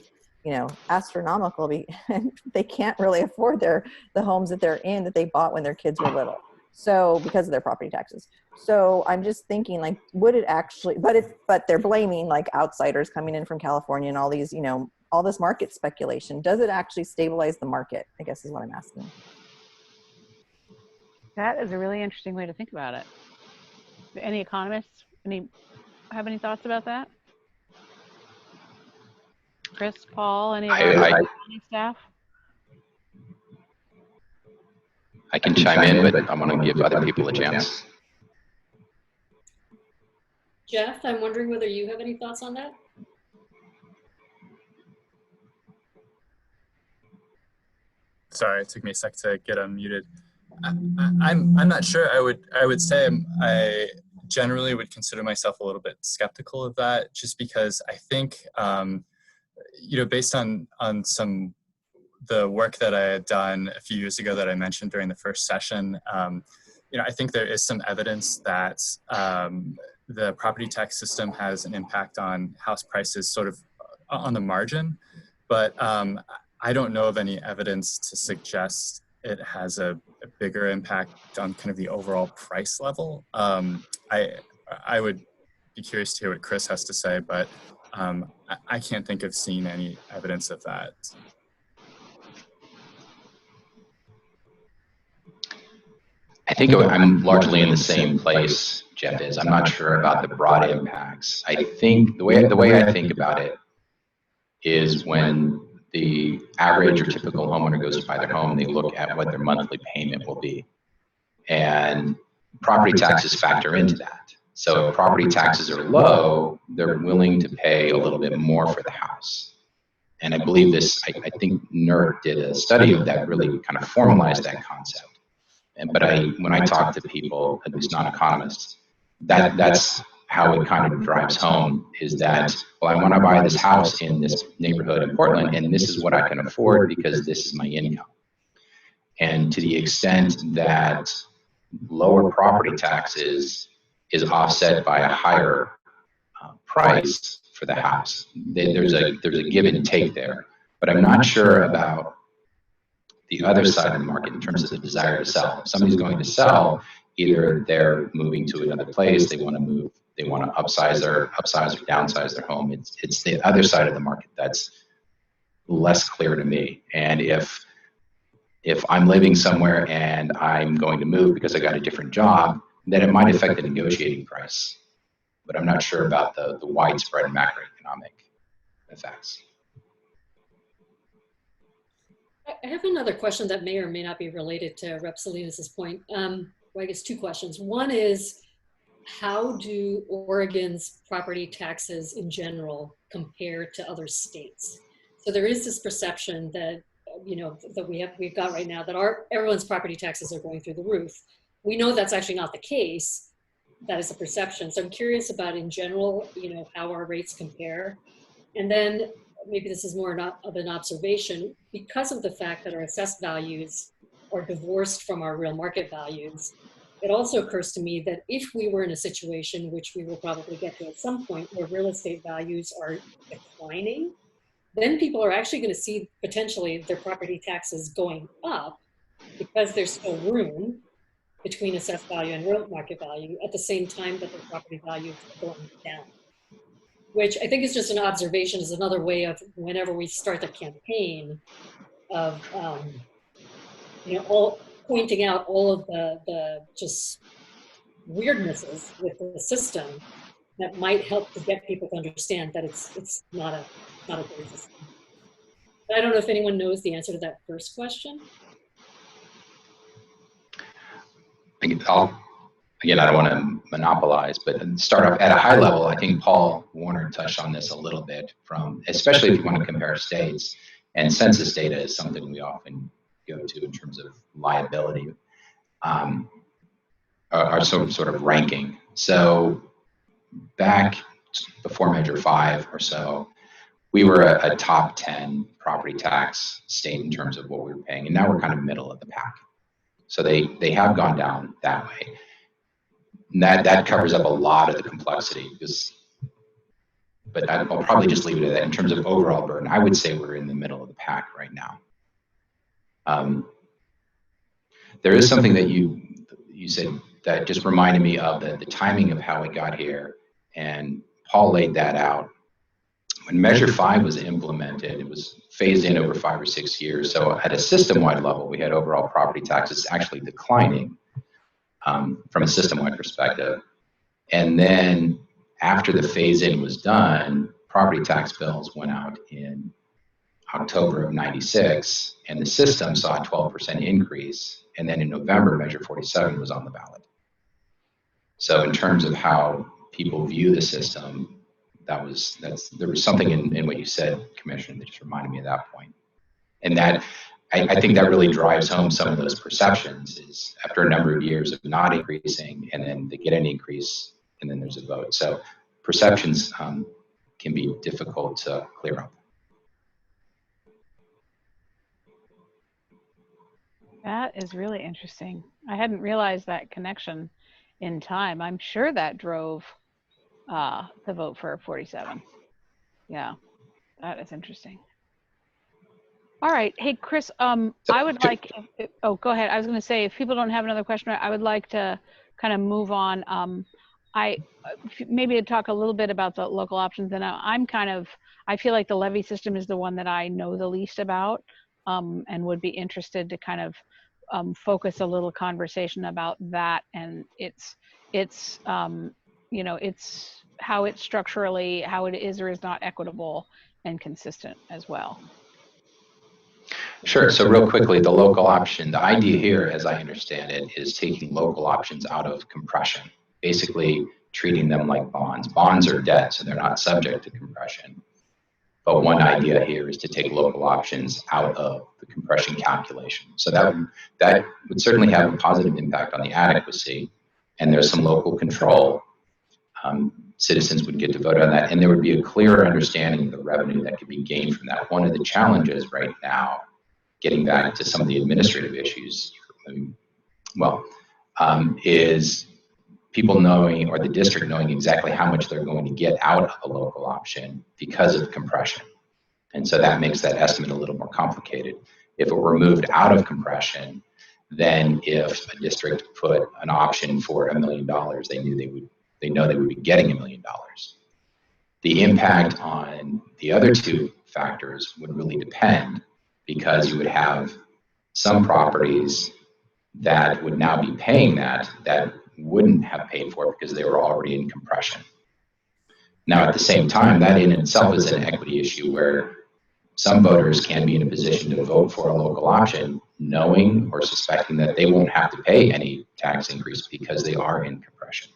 astronomical, and they can't really afford the homes that they're in that they bought when their kids were little. So because of their property taxes. So I'm just thinking, like, would it actually, but they're blaming like outsiders coming in from California and all these, all this market speculation. Does it actually stabilize the market, I guess is what I'm asking. That is a really interesting way to think about it. Any economists, have any thoughts about that? Chris, Paul, any of our staff? I can chime in, but I want to give other people a chance. Jeff, I'm wondering whether you have any thoughts on that? Sorry, it took me a sec to get unmuted. I'm not sure. I would say I generally would consider myself a little bit skeptical of that, just because I think based on the work that I had done a few years ago that I mentioned during the first session, I think there is some evidence that the property tax system has an impact on house prices sort of on the margin, but I don't know of any evidence to suggest it has a bigger impact on kind of the overall price level. I would be curious to hear what Chris has to say, but I can't think of seeing any evidence of that. I think I'm largely in the same place Jeff is. I'm not sure about the broad impacts. I think the way I think about it is when the average or typical homeowner goes to buy their home, they look at what their monthly payment will be. And property taxes factor into that. So if property taxes are low, they're willing to pay a little bit more for the house. And I believe this, I think NERC did a study of that, really kind of formalized that concept. But when I talk to people, at least non-economists, that's how it kind of drives home, is that, well, I want to buy this house in this neighborhood in Portland, and this is what I can afford because this is my income. And to the extent that lower property taxes is offset by a higher price for the house, there's a give and take there. But I'm not sure about the other side of the market in terms of the desire to sell. If somebody's going to sell, either they're moving to another place, they want to move, they want to upsize or downsize their home. It's the other side of the market that's less clear to me. And if I'm living somewhere and I'm going to move because I got a different job, then it might affect the negotiating price. But I'm not sure about the widespread macroeconomic effects. I have another question that may or may not be related to Rep. Salinas' point. Well, I guess two questions. One is, how do Oregon's property taxes in general compare to other states? So there is this perception that, that we've got right now that everyone's property taxes are going through the roof. We know that's actually not the case. That is a perception. So I'm curious about, in general, how our rates compare. And then maybe this is more of an observation, because of the fact that our assessed values are divorced from our real market values. It also occurs to me that if we were in a situation, which we will probably get to at some point, where real estate values are declining, then people are actually going to see potentially their property taxes going up, because there's still room between assessed value and real market value at the same time that their property values are going down. which I think is just an observation, is another way of whenever we start the campaign of, all pointing out all of the just weirdnesses with the system that might help to get people to understand that it's not a great system. But I don't know if anyone knows the answer to that first question. Again, I don't want to monopolize, but start off at a high level. I think Paul Warner touched on this a little bit, especially if you want to compare states, and census data is something we often go to in terms of liability, our sort of ranking. So back before Measure 5 or so, we were a top 10 property tax state in terms of what we were paying, and now we're kind of middle of the pack. So they have gone down that way. And that covers up a lot of the complexity, but I'll probably just leave it at that. In terms of overall burden, I would say we're in the middle of the pack right now. There is something that you said that just reminded me of the timing of how it got here, and Paul laid that out. When Measure 5 was implemented, it was phased in over 5 or 6 years. So at a system-wide level, we had overall property taxes actually declining from a system-wide perspective. And then after the phase-in was done, property tax bills went out in October of '96, and the system saw a 12% increase. And then in November, Measure 47 was on the ballot. So in terms of how people view the system, there was something in what you said, Commissioner, that just reminded me of that point. And that I think that really drives home some of those perceptions, is after a number of years of not increasing, and then they get an increase, and then there's a vote. So perceptions can be difficult to clear up. That is really interesting. I hadn't realized that connection in time. I'm sure that drove the vote for 47. Yeah, that is interesting. All right. Hey, Chris, I would like, oh, go ahead. I was going to say, if people don't have another question, I would like to kind of move on. Maybe to talk a little bit about the local options. And I feel like the levy system is the one that I know the least about, and would be interested to kind of focus a little conversation about that. And it's how it's structurally, how it is or is not equitable and consistent as well. Sure. So real quickly, the local option, the idea here, as I understand it, is taking local options out of compression, basically treating them like bonds. Bonds are debt, so they're not subject to compression. But one idea here is to take local options out of the compression calculation. So that would certainly have a positive impact on the adequacy, and there's some local control. Citizens would get to vote on that, and there would be a clearer understanding of the revenue that could be gained from that. One of the challenges right now, getting back to some of the administrative issues, is people knowing, or the district knowing exactly how much they're going to get out of a local option because of compression. And so that makes that estimate a little more complicated. If it were moved out of compression, then if a district put an option for $1 million, they know they would be getting $1 million. The impact on the other two factors would really depend, because you would have some properties that would now be paying that wouldn't have paid for it because they were already in compression. Now, at the same time, that in itself is an equity issue, where some voters can be in a position to vote for a local option knowing or suspecting that they won't have to pay any tax increase because they are in compression.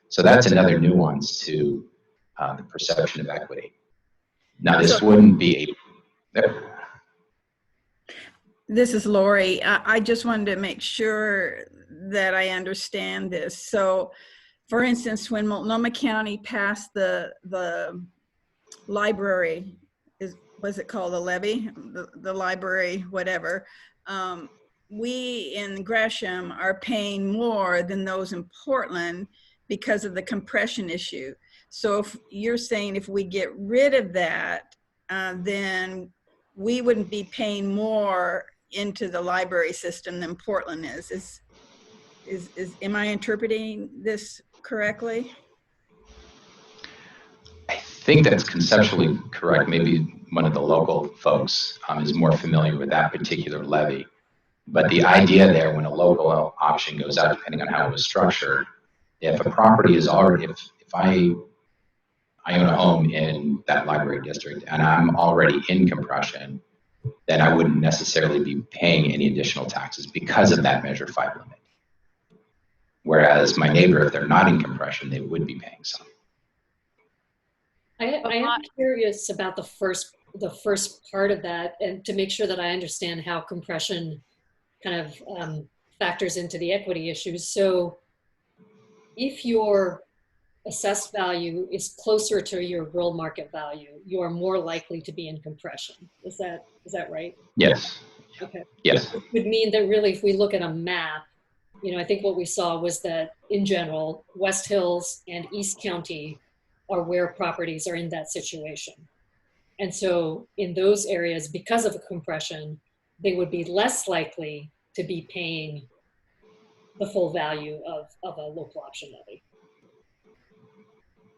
So that's another nuance to the perception of equity. Now, this wouldn't be This is Lori. I just wanted to make sure that I understand this. So, for instance, when Multnomah County passed the library, was it called the levy? The library, whatever. We in Gresham are paying more than those in Portland because of the compression issue. So if you're saying if we get rid of that, then we wouldn't be paying more into the library system than Portland is. Am I interpreting this correctly? I think that's conceptually correct. Maybe one of the local folks is more familiar with that particular levy. But the idea there, when a local option goes out, depending on how it was structured, if a property is already, if I own a home in that library district and I'm already in compression, then I wouldn't necessarily be paying any additional taxes because of that Measure 5 limit. Whereas my neighbor, if they're not in compression, they would be paying some. I am curious about the first part of that, and to make sure that I understand how compression kind of factors into the equity issues. So if your assessed value is closer to your real market value, you are more likely to be in compression. Is that right? Yes. Okay. Yes. It would mean that really, if we look at a map, I think what we saw was that in general, West Hills and East County are where properties are in that situation. And so in those areas, because of a compression, they would be less likely to be paying the full value of a local option levy.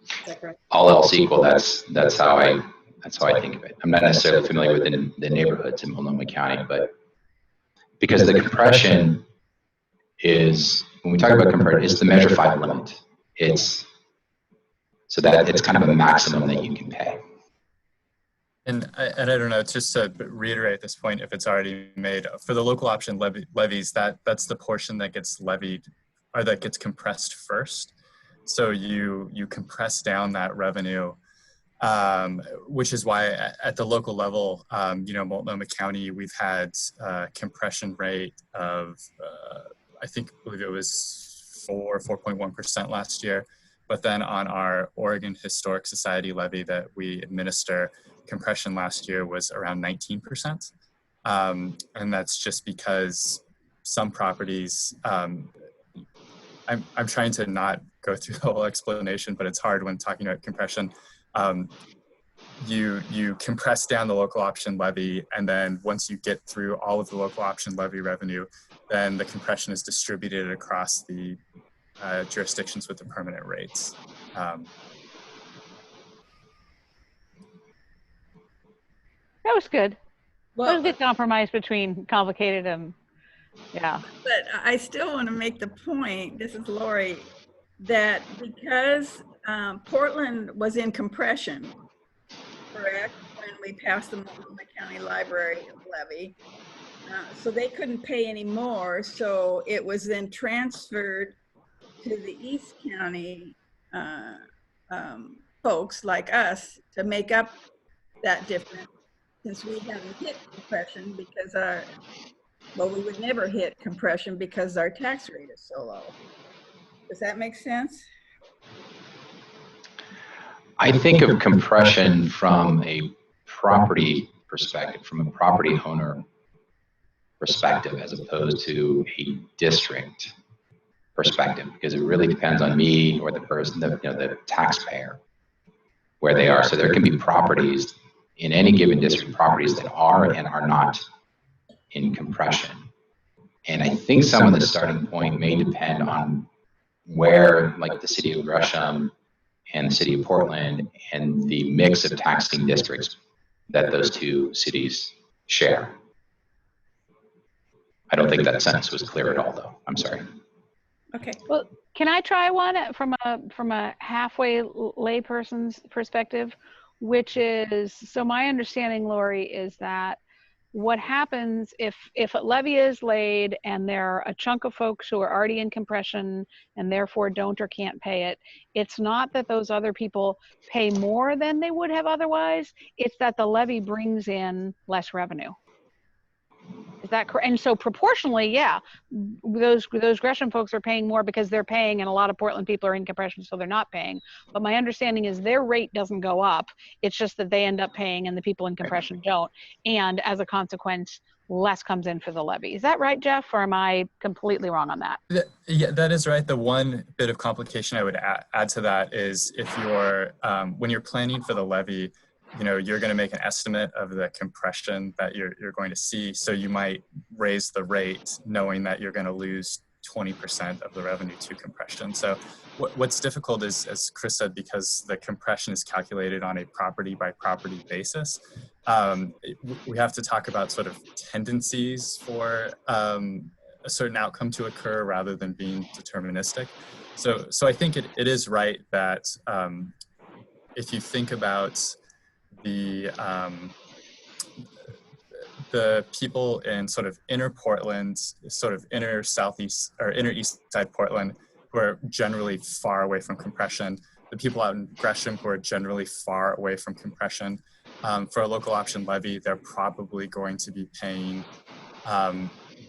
Is that correct? All else equal, that's how I think of it. I'm not necessarily familiar with the neighborhoods in Multnomah County, but because the compression is, when we talk about compression, it's the Measure 5 limit. So that it's kind of a maximum that you can pay. And I don't know, just to reiterate this point, if it's already made, for the local option levies, that's the portion that gets levied or that gets compressed first. So you compress down that revenue, which is why at the local level, Multnomah County, we've had a compression rate of, I believe it was 4.1% last year. But then on our Oregon Historic Society levy that we administer, compression last year was around 19%. And that's just because some properties, I'm trying to not go through the whole explanation, but it's hard when talking about compression. You compress down the local option levy, and then once you get through all of the local option levy revenue, then the compression is distributed across the jurisdictions with the permanent rates. That was good. Well, that was a good compromise between complicated and, yeah. But I still want to make the point, this is Lori, that because Portland was in compression, correct, when we passed the Multnomah County Library levy, so they couldn't pay any more, so it was then transferred to the East County folks like us to make up that difference, since we haven't hit compression because we would never hit compression because our tax rate is so low. Does that make sense? I think of compression from a property perspective, from a property owner perspective, as opposed to a district perspective, because it really depends on me or the person, the taxpayer, where they are. So there can be properties in any given district, properties that are and are not in compression. And I think some of the starting point may depend on where, like the city of Gresham and the city of Portland, and the mix of taxing districts that those two cities share. I don't think that sentence was clear at all, though. I'm sorry. Okay. Well, can I try one from a halfway layperson's perspective, which is, so my understanding, Lori, is that what happens if a levy is laid and there are a chunk of folks who are already in compression and therefore don't or can't pay it, it's not that those other people pay more than they would have otherwise, it's that the levy brings in less revenue. Is that correct? And so proportionally, yeah, those Gresham folks are paying more because they're paying, and a lot of Portland people are in compression, so they're not paying. But my understanding is their rate doesn't go up. It's just that they end up paying and the people in compression don't. And as a consequence, less comes in for the levy. Is that right, Jeff? Or am I completely wrong on that? Yeah, that is right. The one bit of complication I would add to that is if you're, when you're planning for the levy, you're going to make an estimate of the compression that you're going to see. So you might raise the rate knowing that you're going to lose 20% of the revenue to compression. So what's difficult is, as Chris said, because the compression is calculated on a property by property basis, we have to talk about sort of tendencies for a certain outcome to occur rather than being deterministic. So I think it is right that if you think about the people in sort of inner Portland, sort of inner southeast or inner east side Portland, who are generally far away from compression, the people out in Gresham who are generally far away from compression, for a local option levy, they're probably going to be paying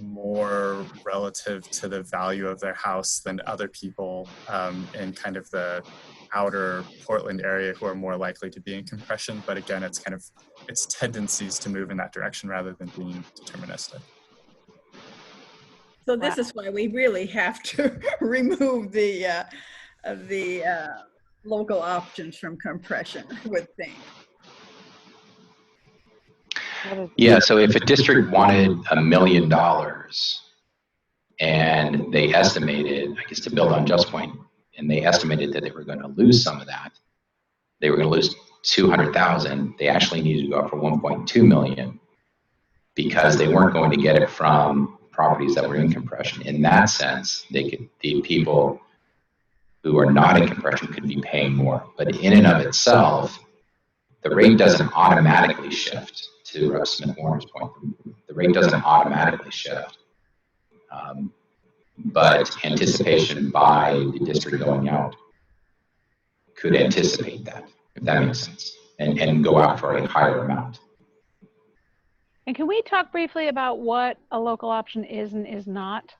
more relative to the value of their house than other people in kind of the outer Portland area who are more likely to be in compression. But again, it's kind of, it's tendencies to move in that direction rather than being deterministic. So this is why we really have to remove the local options from compression, I would think. Yeah, so if a district wanted $1 million and they estimated, I guess to build on Just Point, and they estimated that they were going to lose some of that, they were going to lose 200,000, they actually needed to go up for 1.2 million because they weren't going to get it from properties that were in compression. In that sense, the people who are not in compression could be paying more. But in and of itself, the rate doesn't automatically shift. To Rep. Smith-Warner's point, the rate doesn't automatically shift. But anticipation by the district going out could anticipate that, if that makes sense, and go out for a higher amount. And can we talk briefly about what a local option is and is not,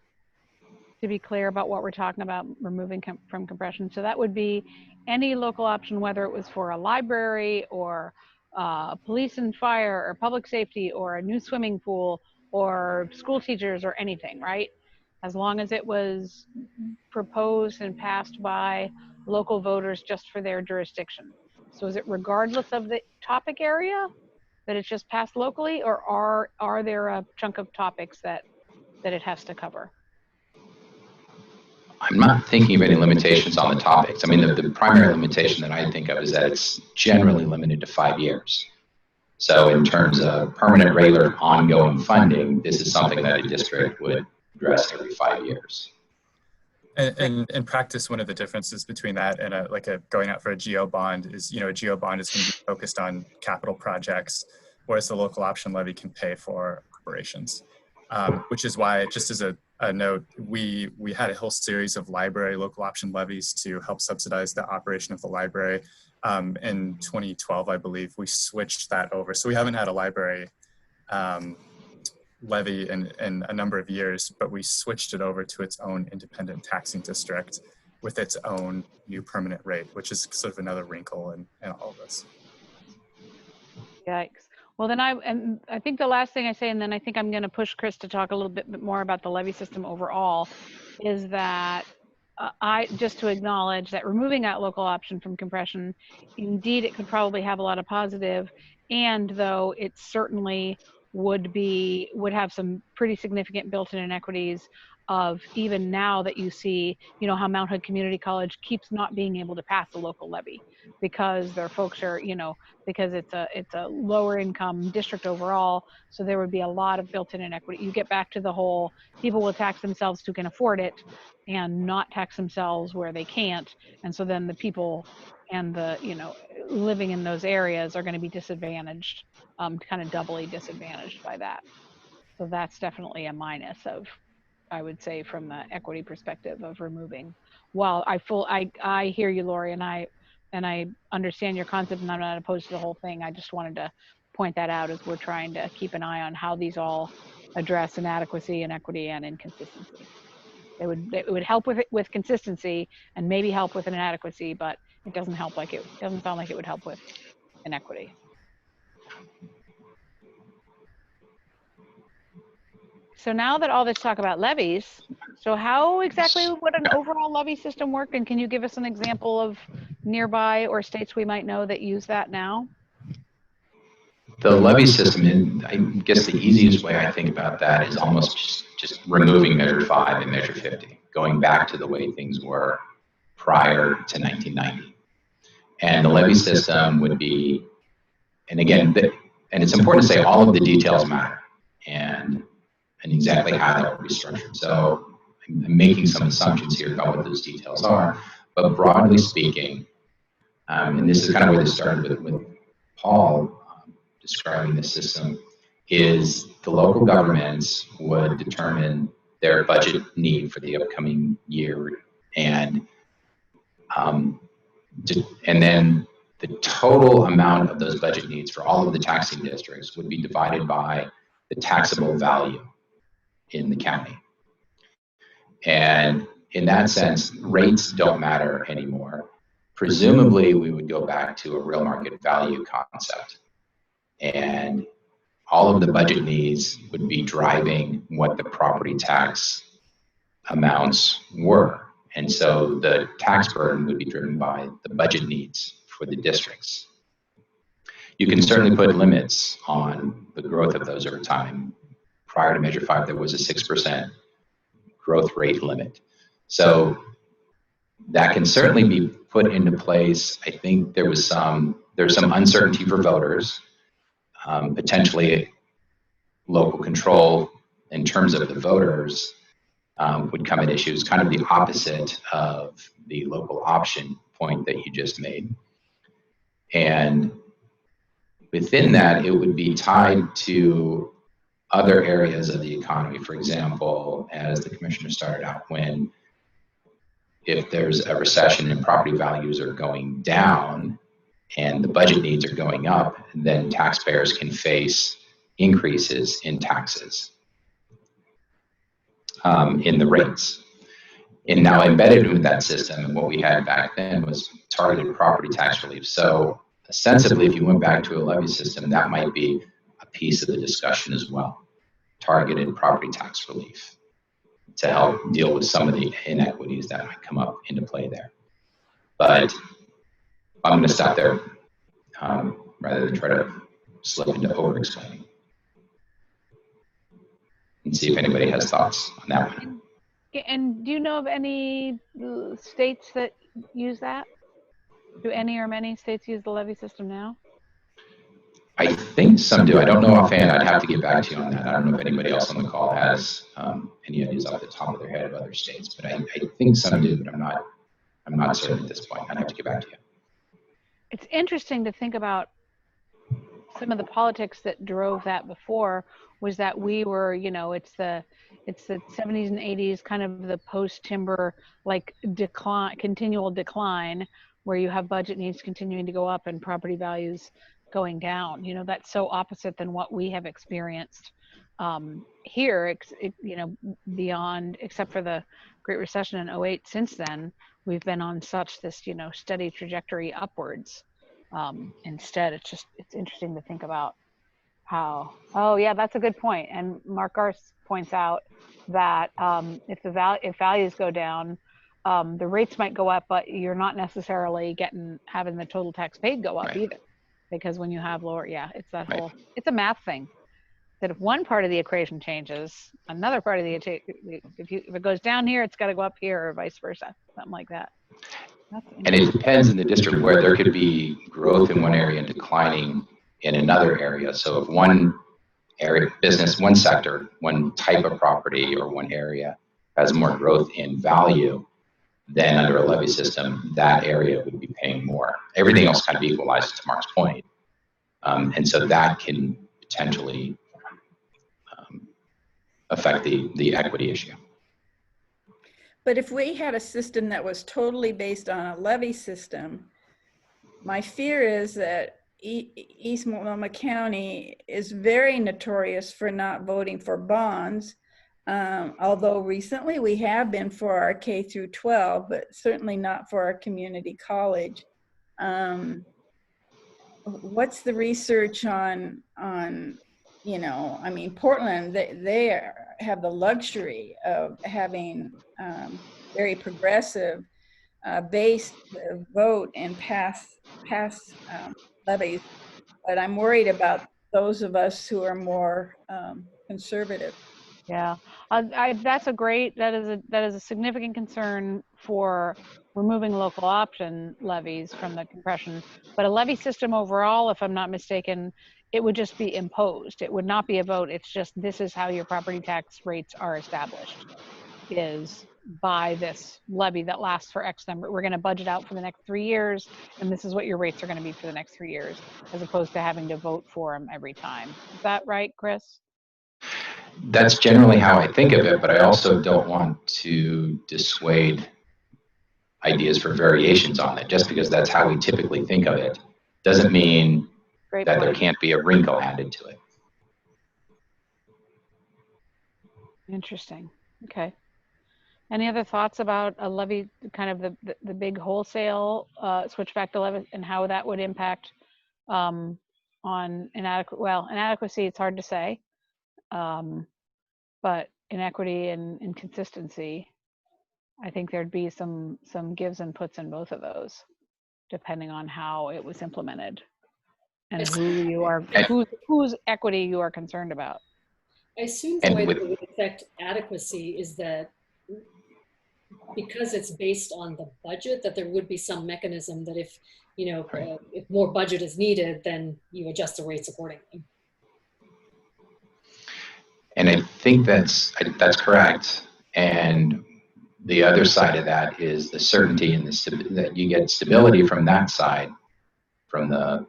to be clear about what we're talking about removing from compression? So that would be any local option, whether it was for a library or police and fire or public safety or a new swimming pool or school teachers or anything, right? As long as it was proposed and passed by local voters just for their jurisdiction. So is it regardless of the topic area that it's just passed locally, or are there a chunk of topics that it has to cover? I'm not thinking of any limitations on the topics. I mean, the primary limitation that I think of is that it's generally limited to 5 years. So in terms of permanent, regular, ongoing funding, this is something that a district would address every 5 years. And in practice, one of the differences between that and going out for a GO bond is, a GO bond is going to be focused on capital projects, whereas the local option levy can pay for operations. Which is why, just as a note, we had a whole series of library local option levies to help subsidize the operation of the library. In 2012, I believe, we switched that over. So we haven't had a library levy in a number of years, but we switched it over to its own independent taxing district with its own new permanent rate, which is sort of another wrinkle in all of this. Yikes. Well, then I think the last thing I say, and then I think I'm going to push Chris to talk a little bit more about the levy system overall, is that just to acknowledge that removing that local option from compression, indeed, it could probably have a lot of positive, and though it certainly would have some pretty significant built-in inequities of even now that you see, how Mount Hood Community College keeps not being able to pass a local levy because their folks are, because it's a lower income district overall. So there would be a lot of built-in inequity. You get back to the whole, people will tax themselves who can afford it and not tax themselves where they can't. And so then the people and the, living in those areas are going to be disadvantaged, kind of doubly disadvantaged by that. So that's definitely a minus of, I would say, from the equity perspective of removing. While I hear you, Lori, and I understand your concept, and I'm not opposed to the whole thing. I just wanted to point that out as we're trying to keep an eye on how these all address inadequacy, inequity, and inconsistency. It would help with consistency and maybe help with an inadequacy, but it doesn't sound like it would help with inequity. So now that all this talk about levies, so how exactly would an overall levy system work? And can you give us an example of nearby or states we might know that use that now? The levy system, I guess the easiest way I think about that is almost just removing Measure 5 and Measure 50, going back to the way things were prior to 1990. And the levy system would be, and again, and it's important to say all of the details matter and exactly how that would be structured. So I'm making some assumptions here about what those details are, but broadly speaking, and this is kind of where this started with Paul describing the system, is the local governments would determine their budget need for the upcoming year, and then the total amount of those budget needs for all of the taxing districts would be divided by the taxable value in the county. And in that sense, rates don't matter anymore. Presumably, we would go back to a real market value concept. And all of the budget needs would be driving what the property tax amounts were. And so the tax burden would be driven by the budget needs for the districts. You can certainly put limits on the growth of those over time. Prior to Measure 5, there was a 6% growth rate limit. So that can certainly be put into place. I think there's some uncertainty for voters, potentially local control in terms of the voters would come at issues, kind of the opposite of the local option point that you just made. And within that, it would be tied to other areas of the economy. For example, as the commissioner started out, if there's a recession and property values are going down and the budget needs are going up, then taxpayers can face increases in taxes in the rates. And now embedded with that system, and what we had back then was targeted property tax relief. So ostensibly, if you went back to a levy system, that might be a piece of the discussion as well. Targeted property tax relief to help deal with some of the inequities that might come up into play there. But I'm going to stop there rather than try to slip into over-explaining. And see if anybody has thoughts on that one. And do you know of any states that use that? Do any or many states use the levy system now? I think some do. I don't know offhand. I'd have to get back to you on that. I don't know if anybody else on the call has any ideas off the top of their head of other states, but I think some do, but I'm not certain at this point. I'd have to get back to you. It's interesting to think about some of the politics that drove that before. Was that we were, it's the 70s and 80s, kind of the post-timber like continual decline, where you have budget needs continuing to go up and property values going down. That's so opposite than what we have experienced here. Beyond, except for the Great Recession in 08. Since then, we've been on such this steady trajectory upwards. Instead, it's interesting to think about how, oh yeah, that's a good point. And Mark Garth points out that if values go down, the rates might go up, but you're not necessarily having the total tax paid go up either, because when you have lower, it's that whole, it's a math thing. That if one part of the equation changes, another part of the if it goes down here, it's got to go up here, or vice versa, something like that. And it depends in the district where there could be growth in one area and declining in another area. So if one area, business, one sector, one type of property or one area has more growth in value, then under a levy system, that area would be paying more. Everything else kind of equalizes, to Mark's point. And so that can potentially affect the equity issue. But if we had a system that was totally based on a levy system, my fear is that East Multnomah County is very notorious for not voting for bonds, although recently we have been for our K through 12, but certainly not for our community college. What's the research on Portland, they have the luxury of having very progressive based vote and pass levies, but I'm worried about those of us who are more conservative. Yeah, that's that is a significant concern for removing local option levies from the compression. But a levy system overall, if I'm not mistaken, it would just be imposed. It would not be a vote. It's just, this is how your property tax rates are established, is by this levy that lasts for X number. We're going to budget out for the next 3 years, and this is what your rates are going to be for the next 3 years, as opposed to having to vote for them every time. Is that right, Chris? That's generally how I think of it, but I also don't want to dissuade ideas for variations on it. Just because that's how we typically think of it doesn't mean that there can't be a wrinkle added to it. Interesting. Okay. Any other thoughts about a levy, kind of the big wholesale switch back to levy, and how that would impact on inadequacy? It's hard to say, but inequity and inconsistency, I think there'd be some gives and puts in both of those, depending on how it was implemented and whose equity you are concerned about. I assume the way that it would affect adequacy is that because it's based on the budget, that there would be some mechanism that if, if more budget is needed, then you adjust the rates accordingly. And I think that's correct. And the other side of that is the certainty and that you get stability from that side, from the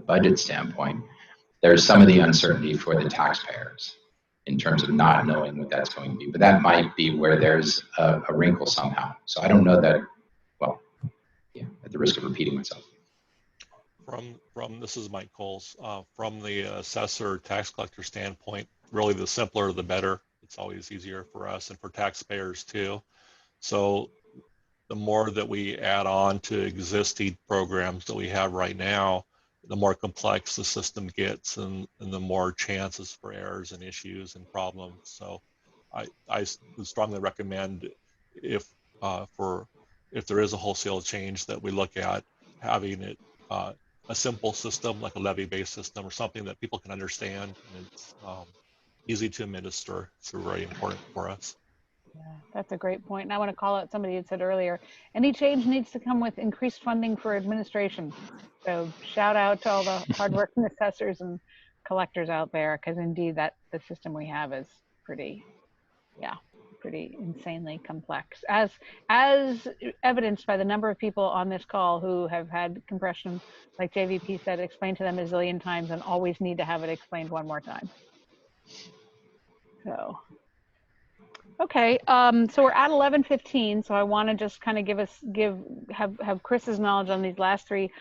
budget standpoint. There's some of the uncertainty for the taxpayers in terms of not knowing what that's going to be. But that might be where there's a wrinkle somehow. So I don't know that, well, yeah, at the risk of repeating myself. This is Mike Coles. From the assessor tax collector standpoint, really the simpler the better. It's always easier for us and for taxpayers too. So the more that we add on to existing programs that we have right now, the more complex the system gets, and the more chances for errors and issues and problems. So I would strongly recommend, if there is a wholesale change, that we look at having it a simple system like a levy-based system, or something that people can understand and it's easy to administer. It's very important for us. Yeah, that's a great point. And I want to call out somebody had said earlier, any change needs to come with increased funding for administration. So shout out to all the hardworking assessors and collectors out there, because indeed the system we have is pretty insanely complex, as evidenced by the number of people on this call who have had compression, like JVP said, explained to them a zillion times and always need to have it explained one more time. So, okay, so we're at 11:15, so I want to just kind of have Chris's knowledge on these last three.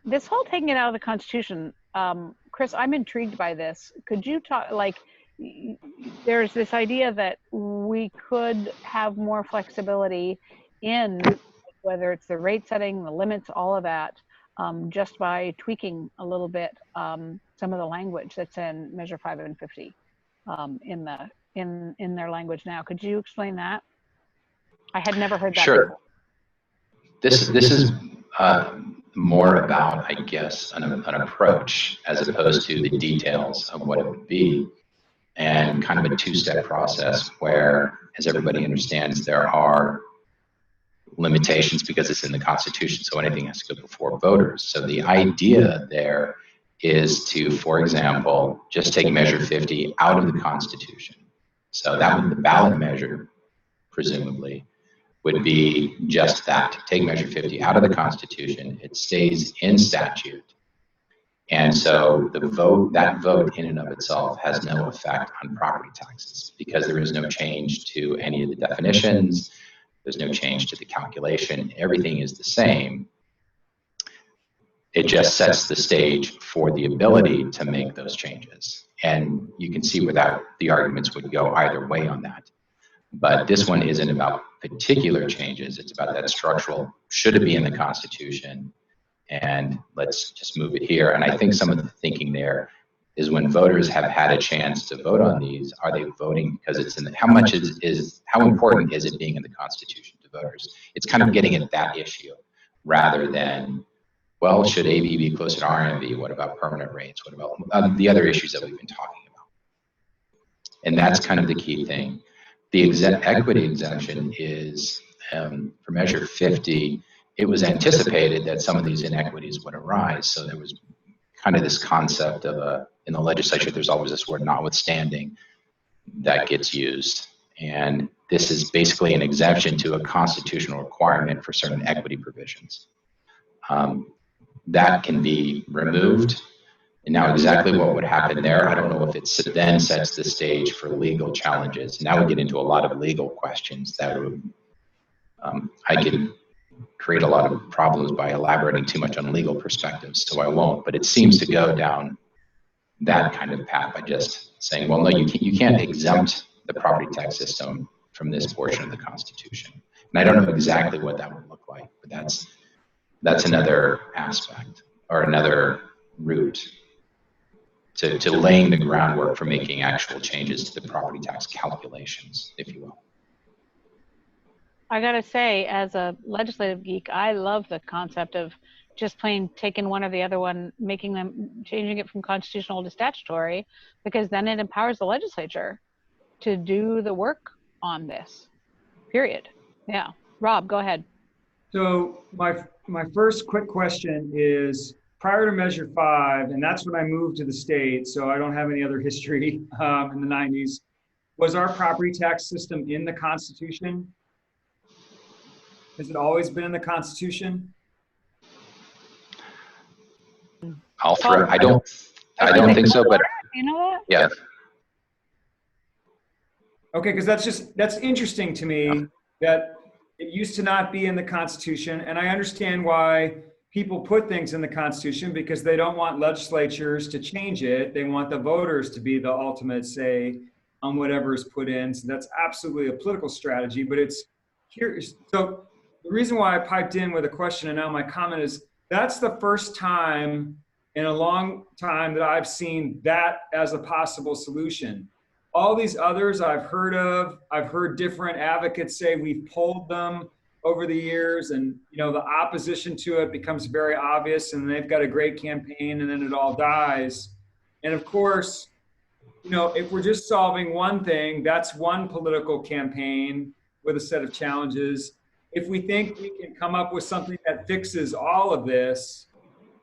This whole taking it out of the Constitution, Chris, I'm intrigued by this. Could you talk, there's this idea that we could have more flexibility in whether it's the rate setting, the limits, all of that, just by tweaking a little bit some of the language that's in Measure 5 and 50 in their language now. Could you explain that? I had never heard that Sure. before. This is more about, I guess, an approach as opposed to the details of what it would be, and kind of a two-step process where, as everybody understands, there are limitations because it's in the Constitution, so anything has to go before voters. So the idea there is to, for example, just take Measure 50 out of the Constitution. So that would, the ballot measure, presumably, would be just that. Take Measure 50 out of the Constitution. It stays in statute. And so that vote in and of itself has no effect on property taxes, because there is no change to any of the definitions. There's no change to the calculation. Everything is the same. It just sets the stage for the ability to make those changes. And you can see where the arguments would go either way on that. But this one isn't about particular changes. It's about that structural, should it be in the Constitution? And let's just move it here. And I think some of the thinking there is, when voters have had a chance to vote on these, are they voting because it's in the, how important is it being in the Constitution to voters? It's kind of getting at that issue rather than, well, should AB be closer to RMV? What about permanent rates? What about the other issues that we've been talking about? And that's kind of the key thing. The equity exemption is for Measure 50, it was anticipated that some of these inequities would arise. So there was kind of this concept of in the legislature, there's always this word notwithstanding that gets used. And this is basically an exemption to a constitutional requirement for certain equity provisions. That can be removed. And now exactly what would happen there, I don't know if it then sets the stage for legal challenges. Now we get into a lot of legal questions that would, I could create a lot of problems by elaborating too much on legal perspectives, so I won't. But it seems to go down that kind of path by just saying, well, no, you can't exempt the property tax system from this portion of the Constitution. And I don't know exactly what that would look like, but that's another aspect or another route to laying the groundwork for making actual changes to the property tax calculations, if you will. I gotta say, as a legislative geek, I love the concept of just plain taking one or the other one, changing it from constitutional to statutory, because then it empowers the legislature to do the work on this, period. Yeah, Rob, go ahead. So my first quick question is, prior to Measure 5, and that's when I moved to the state, so I don't have any other history in the 90s, was our property tax system in the Constitution? Has it always been in the Constitution? I don't think so, but you know what? Yeah. Okay, because that's interesting to me that it used to not be in the Constitution, and I understand why people put things in the Constitution, because they don't want legislatures to change it. They want the voters to be the ultimate say on whatever is put in. So that's absolutely a political strategy, but it's curious. So the reason why I piped in with a question and now my comment is, that's the first time in a long time that I've seen that as a possible solution. All these others I've heard of, I've heard different advocates say we've pulled them over the years, and the opposition to it becomes very obvious, and they've got a great campaign, and then it all dies. And of course, if we're just solving one thing, that's one political campaign with a set of challenges. If we think we can come up with something that fixes all of this,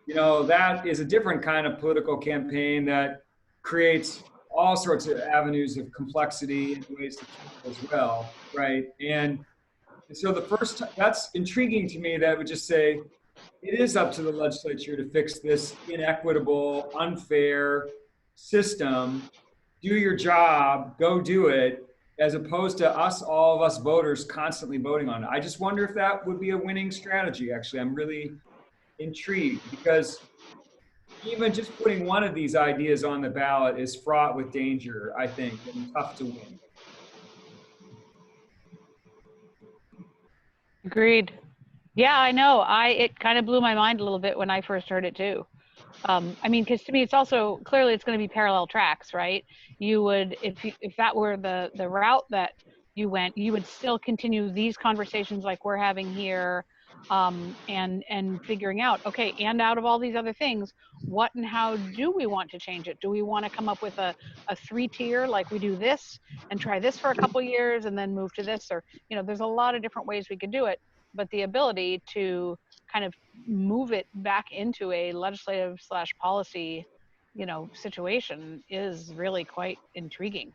that is a different kind of political campaign that creates all sorts of avenues of complexity and ways to change as well, right? And so that's intriguing to me, that would just say it is up to the legislature to fix this inequitable, unfair system. Do your job, go do it, as opposed to all of us voters constantly voting on it. I just wonder if that would be a winning strategy, actually. I'm really intrigued, because even just putting one of these ideas on the ballot is fraught with danger, I think, and tough to win. Agreed. Yeah, I know. It kind of blew my mind a little bit when I first heard it too. Because to me, it's also clearly it's going to be parallel tracks, right? You would, if that were the route that you went, you would still continue these conversations like we're having here, and figuring out, okay, and out of all these other things, what and how do we want to change it? Do we want to come up with a 3-tier, like we do this and try this for a couple years and then move to this? Or, there's a lot of different ways we could do it, but the ability to kind of move it back into a legislative / policy, situation is really quite intriguing.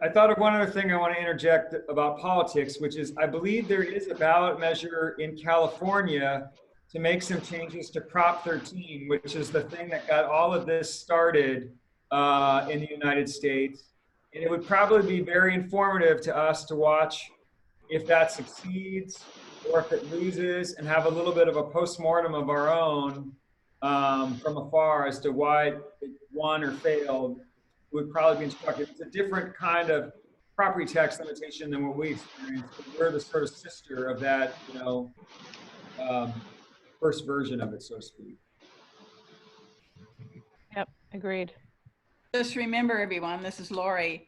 I thought of one other thing I want to interject about politics, which is I believe there is a ballot measure in California to make some changes to Prop 13, which is the thing that got all of this started in the United States. And it would probably be very informative to us to watch if that succeeds or if it loses, and have a little bit of a postmortem of our own from afar as to why it won or failed. Would probably be instructive. It's a different kind of property tax limitation than what we experienced. We're the sort of sister of that, first version of it, so to speak. Yep, agreed. Just remember, everyone, this is Lori.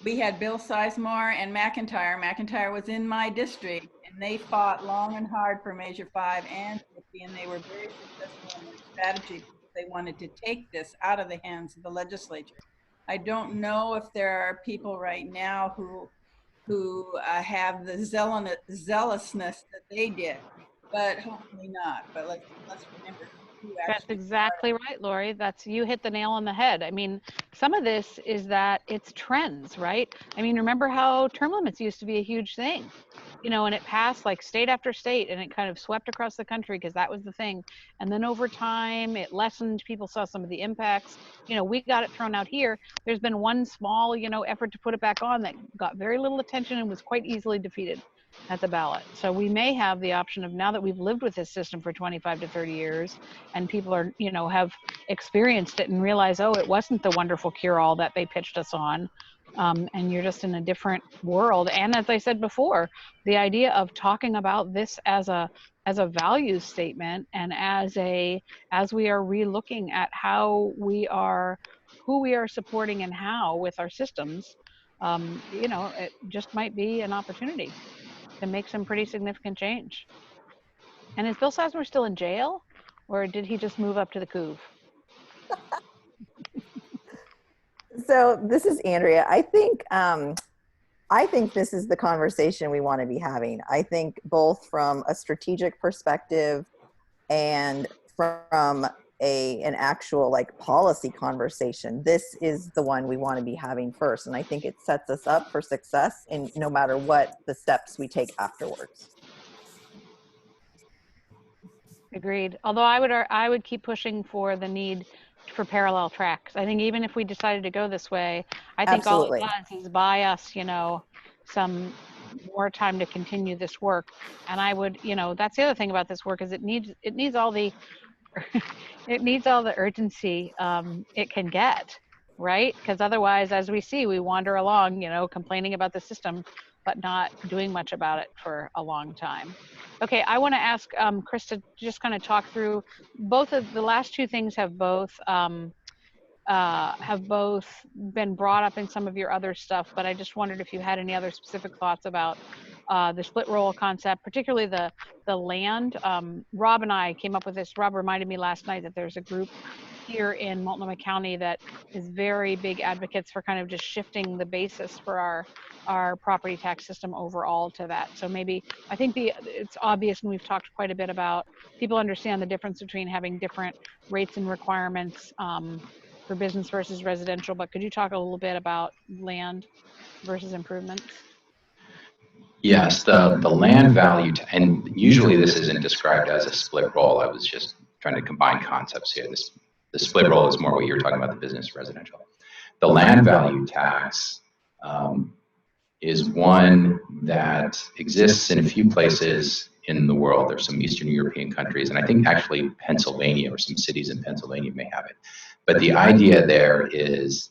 We had Bill Sizemore and McIntyre. McIntyre was in my district, and they fought long and hard for Measure 5 and 50, and they were very successful in their strategy because they wanted to take this out of the hands of the legislature. I don't know if there are people right now who have the zealousness that they did, but hopefully not. But let's remember who That's actually exactly right, Lori. You hit the nail on the head. I mean, some of this is that it's trends, right? I mean, remember how term limits used to be a huge thing, and it passed like state after state, and it kind of swept across the country because that was the thing. And then over time, it lessened. People saw some of the impacts. We got it thrown out here. There's been one small, effort to put it back on that got very little attention and was quite easily defeated at the ballot. So we may have the option of, now that we've lived with this system for 25 to 30 years and people are, have experienced it and realize, oh, it wasn't the wonderful cure-all that they pitched us on. And you're just in a different world. And as I said before, the idea of talking about this as a values statement and as we are relooking at who we are supporting and how with our systems, it just might be an opportunity to make some pretty significant change. And is Bill Sasmer still in jail, or did he just move up to the Couve? So this is Andrea. I think this is the conversation we want to be having. I think both from a strategic perspective and from an actual policy conversation. This is the one we want to be having first. And I think it sets us up for success in no matter what the steps we take afterwards. Agreed. Although I would keep pushing for the need for parallel tracks. I think even if we decided to go this way, I think Absolutely. all it does is buy us, some more time to continue this work. And I would, that's the other thing about this work is it needs all the it needs all the urgency it can get, right? Because otherwise, as we see, we wander along, complaining about the system, but not doing much about it for a long time. Okay, I want to ask Chris to just kind of talk through both of the last two things have both been brought up in some of your other stuff, but I just wondered if you had any other specific thoughts about the split roll concept, particularly the land. Rob and I came up with this. Rob reminded me last night that there's a group here in Multnomah County that is very big advocates for kind of just shifting the basis for our property tax system overall to that. So maybe, I think it's obvious, and we've talked quite a bit about, people understand the difference between having different rates and requirements for business versus residential, but could you talk a little bit about land versus improvements? Yes, the land value, and usually this isn't described as a split roll. I was just trying to combine concepts here. The split roll is more what you're talking about, the business residential. The land value tax is one that exists in a few places in the world. There's some Eastern European countries, and I think actually Pennsylvania or some cities in Pennsylvania may have it. But the idea there is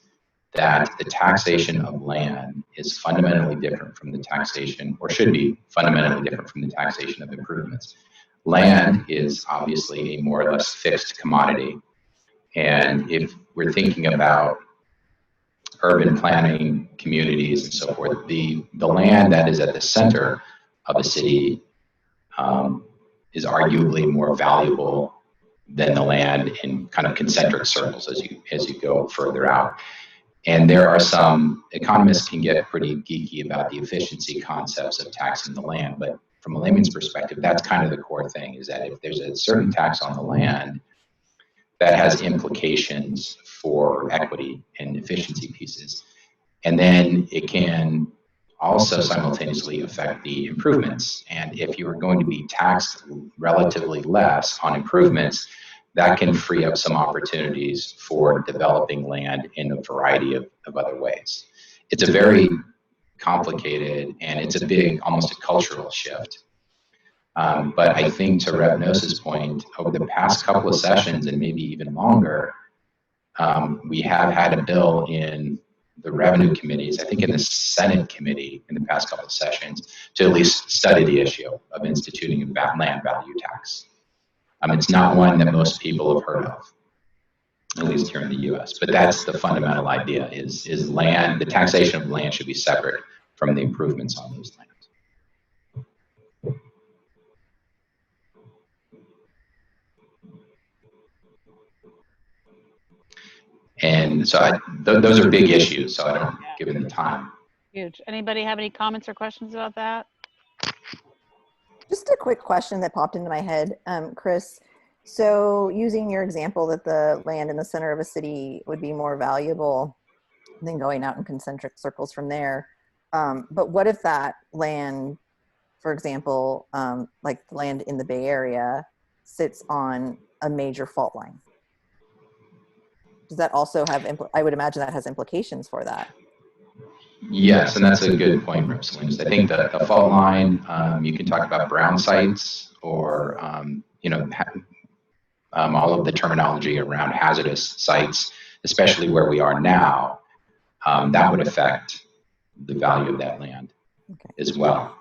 that the taxation of land is fundamentally different from the taxation, or should be fundamentally different from the taxation of improvements. Land is obviously a more or less fixed commodity. And if we're thinking about urban planning, communities, and so forth, the land that is at the center of a city is arguably more valuable than the land in kind of concentric circles as you go further out. And there are some economists can get pretty geeky about the efficiency concepts of taxing the land, but from a layman's perspective, that's kind of the core thing, is that if there's a certain tax on the land, that has implications for equity and efficiency pieces. And then it can also simultaneously affect the improvements. And if you are going to be taxed relatively less on improvements, that can free up some opportunities for developing land in a variety of other ways. It's a very complicated, and it's a big, almost a cultural shift. But I think to Rep. Nose's point, over the past couple of sessions, and maybe even longer, we have had a bill in the revenue committees, I think in the Senate committee in the past couple of sessions, to at least study the issue of instituting a land value tax. It's not one that most people have heard of, at least here in the US, but that's the fundamental idea, is land, the taxation of land should be separate from the improvements on those lands. And so those are big issues, so I don't give it the time. Huge. Anybody have any comments or questions about that? Just a quick question that popped into my head, Chris. So using your example that the land in the center of a city would be more valuable than going out in concentric circles from there. But what if that land, for example, like the land in the Bay Area, sits on a major fault line? Does that also have, I would imagine that has implications for that. Yes, and that's a good point, Rep. Salinas. I think the fault line, you can talk about brown sites or, all of the terminology around hazardous sites, especially where we are now, that would affect the value of that land as well.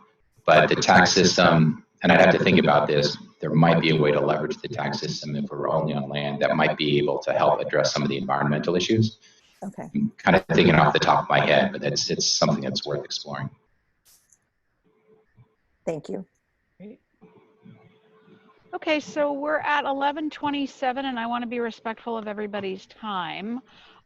But the tax system, and I'd have to think about this, there might be a way to leverage the tax system if we're only on land that might be able to help address some of the environmental issues. Okay. I'm kind of thinking off the top of my head, but it's something that's worth exploring. Thank you. Great. Okay, so we're at 11:27, and I want to be respectful of everybody's time.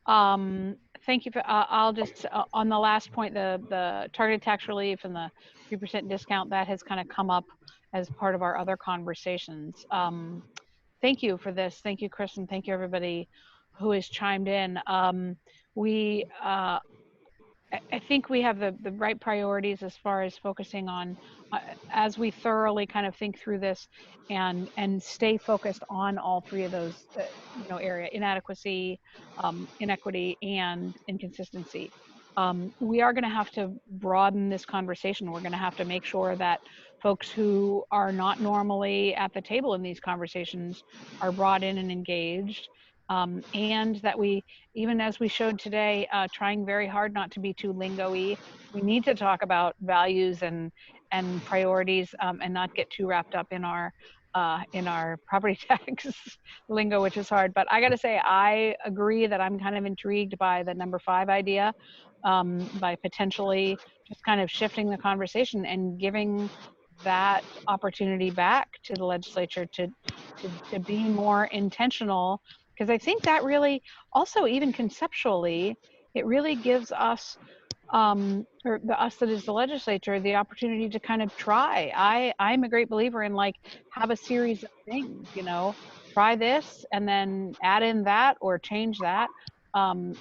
Thank you for, I'll just, on the last point, the targeted tax relief and the 3% discount, that has kind of come up as part of our other conversations. Thank you for this. Thank you, Chris, and thank you everybody who has chimed in. I think we have the right priorities as far as focusing on, as we thoroughly kind of think through this and stay focused on all three of those, area: inadequacy, inequity, and inconsistency. We are going to have to broaden this conversation. We're going to have to make sure that folks who are not normally at the table in these conversations are brought in and engaged. And that we, even as we showed today, trying very hard not to be too lingo-y. We need to talk about values and priorities, and not get too wrapped up in our property tax lingo, which is hard. But I got to say, I agree that I'm kind of intrigued by the number 5 idea, by potentially just kind of shifting the conversation and giving that opportunity back to the legislature to be more intentional. Because I think that really also, even conceptually, it really gives us, or us that is the legislature, the opportunity to kind of try. I'm a great believer in, like, have a series of things, try this and then add in that or change that. It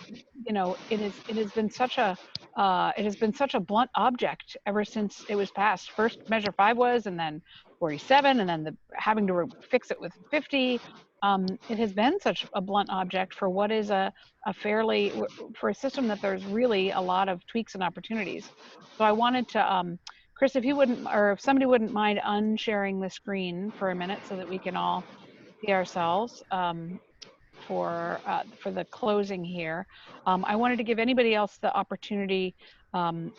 has been such a blunt object ever since it was passed. First Measure 5 was, and then 47, and then having to fix it with 50. It has been such a blunt object for what is for a system that there's really a lot of tweaks and opportunities. So I wanted to, Chris, if you wouldn't, or if somebody wouldn't mind unsharing the screen for a minute so that we can all see ourselves for the closing here. I wanted to give anybody else the opportunity for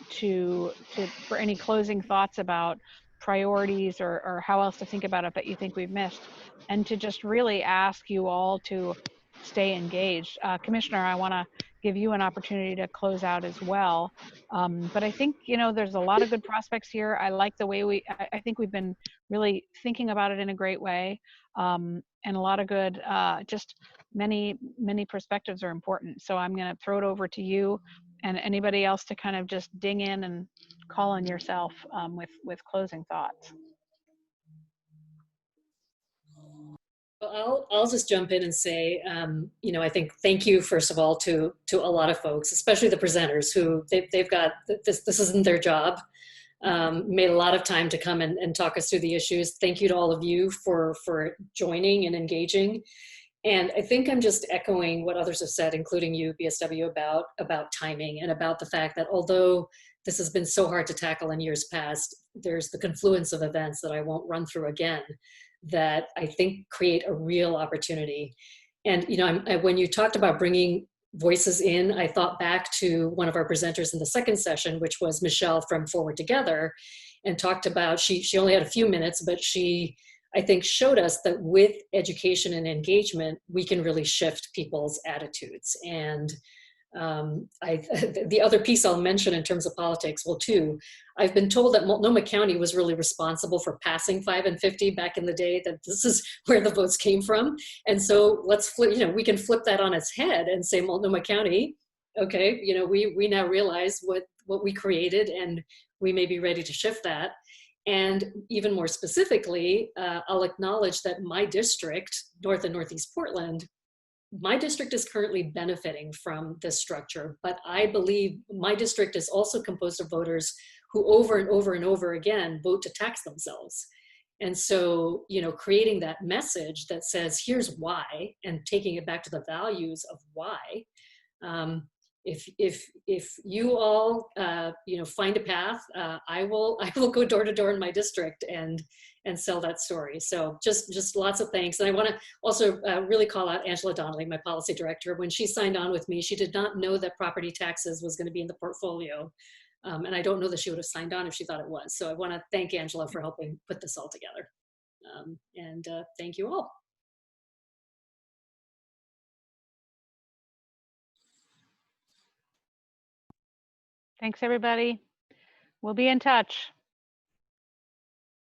any closing thoughts about priorities or how else to think about it that you think we've missed, and to just really ask you all to stay engaged. Commissioner, I want to give you an opportunity to close out as well. But I think, there's a lot of good prospects here. I like the way I think we've been really thinking about it in a great way. And a lot of good, just many perspectives are important. So I'm going to throw it over to you and anybody else to kind of just ding in and call on yourself with closing thoughts. Well, I'll just jump in and say, I think thank you, first of all, to a lot of folks, especially the presenters who they've got, this isn't their job, made a lot of time to come and talk us through the issues. Thank you to all of you for joining and engaging. And I think I'm just echoing what others have said, including you, BSW, about timing and about the fact that although this has been so hard to tackle in years past, there's the confluence of events that I won't run through again that I think create a real opportunity. And, when you talked about bringing voices in, I thought back to one of our presenters in the second session, which was Michelle from Forward Together, and talked about, she only had a few minutes, but she, I think, showed us that with education and engagement, we can really shift people's attitudes. And The other piece I'll mention in terms of politics, well, too, I've been told that Multnomah County was really responsible for passing 5 and 50 back in the day, that this is where the votes came from. And so let's flip, we can flip that on its head and say Multnomah County, okay, we now realize what we created, and we may be ready to shift that. And even more specifically, I'll acknowledge that my district, North and Northeast Portland, my district is currently benefiting from this structure, but I believe my district is also composed of voters who over and over and over again vote to tax themselves. And so, creating that message that says, here's why, and taking it back to the values of why. If you all, find a path, I will go door to door in my district and sell that story. So just lots of thanks. And I want to also really call out Angela Donnelly, my policy director. When she signed on with me, she did not know that property taxes was going to be in the portfolio. And I don't know that she would have signed on if she thought it was. So I want to thank Angela for helping put this all together. And thank you all. Thanks, everybody. We'll be in touch.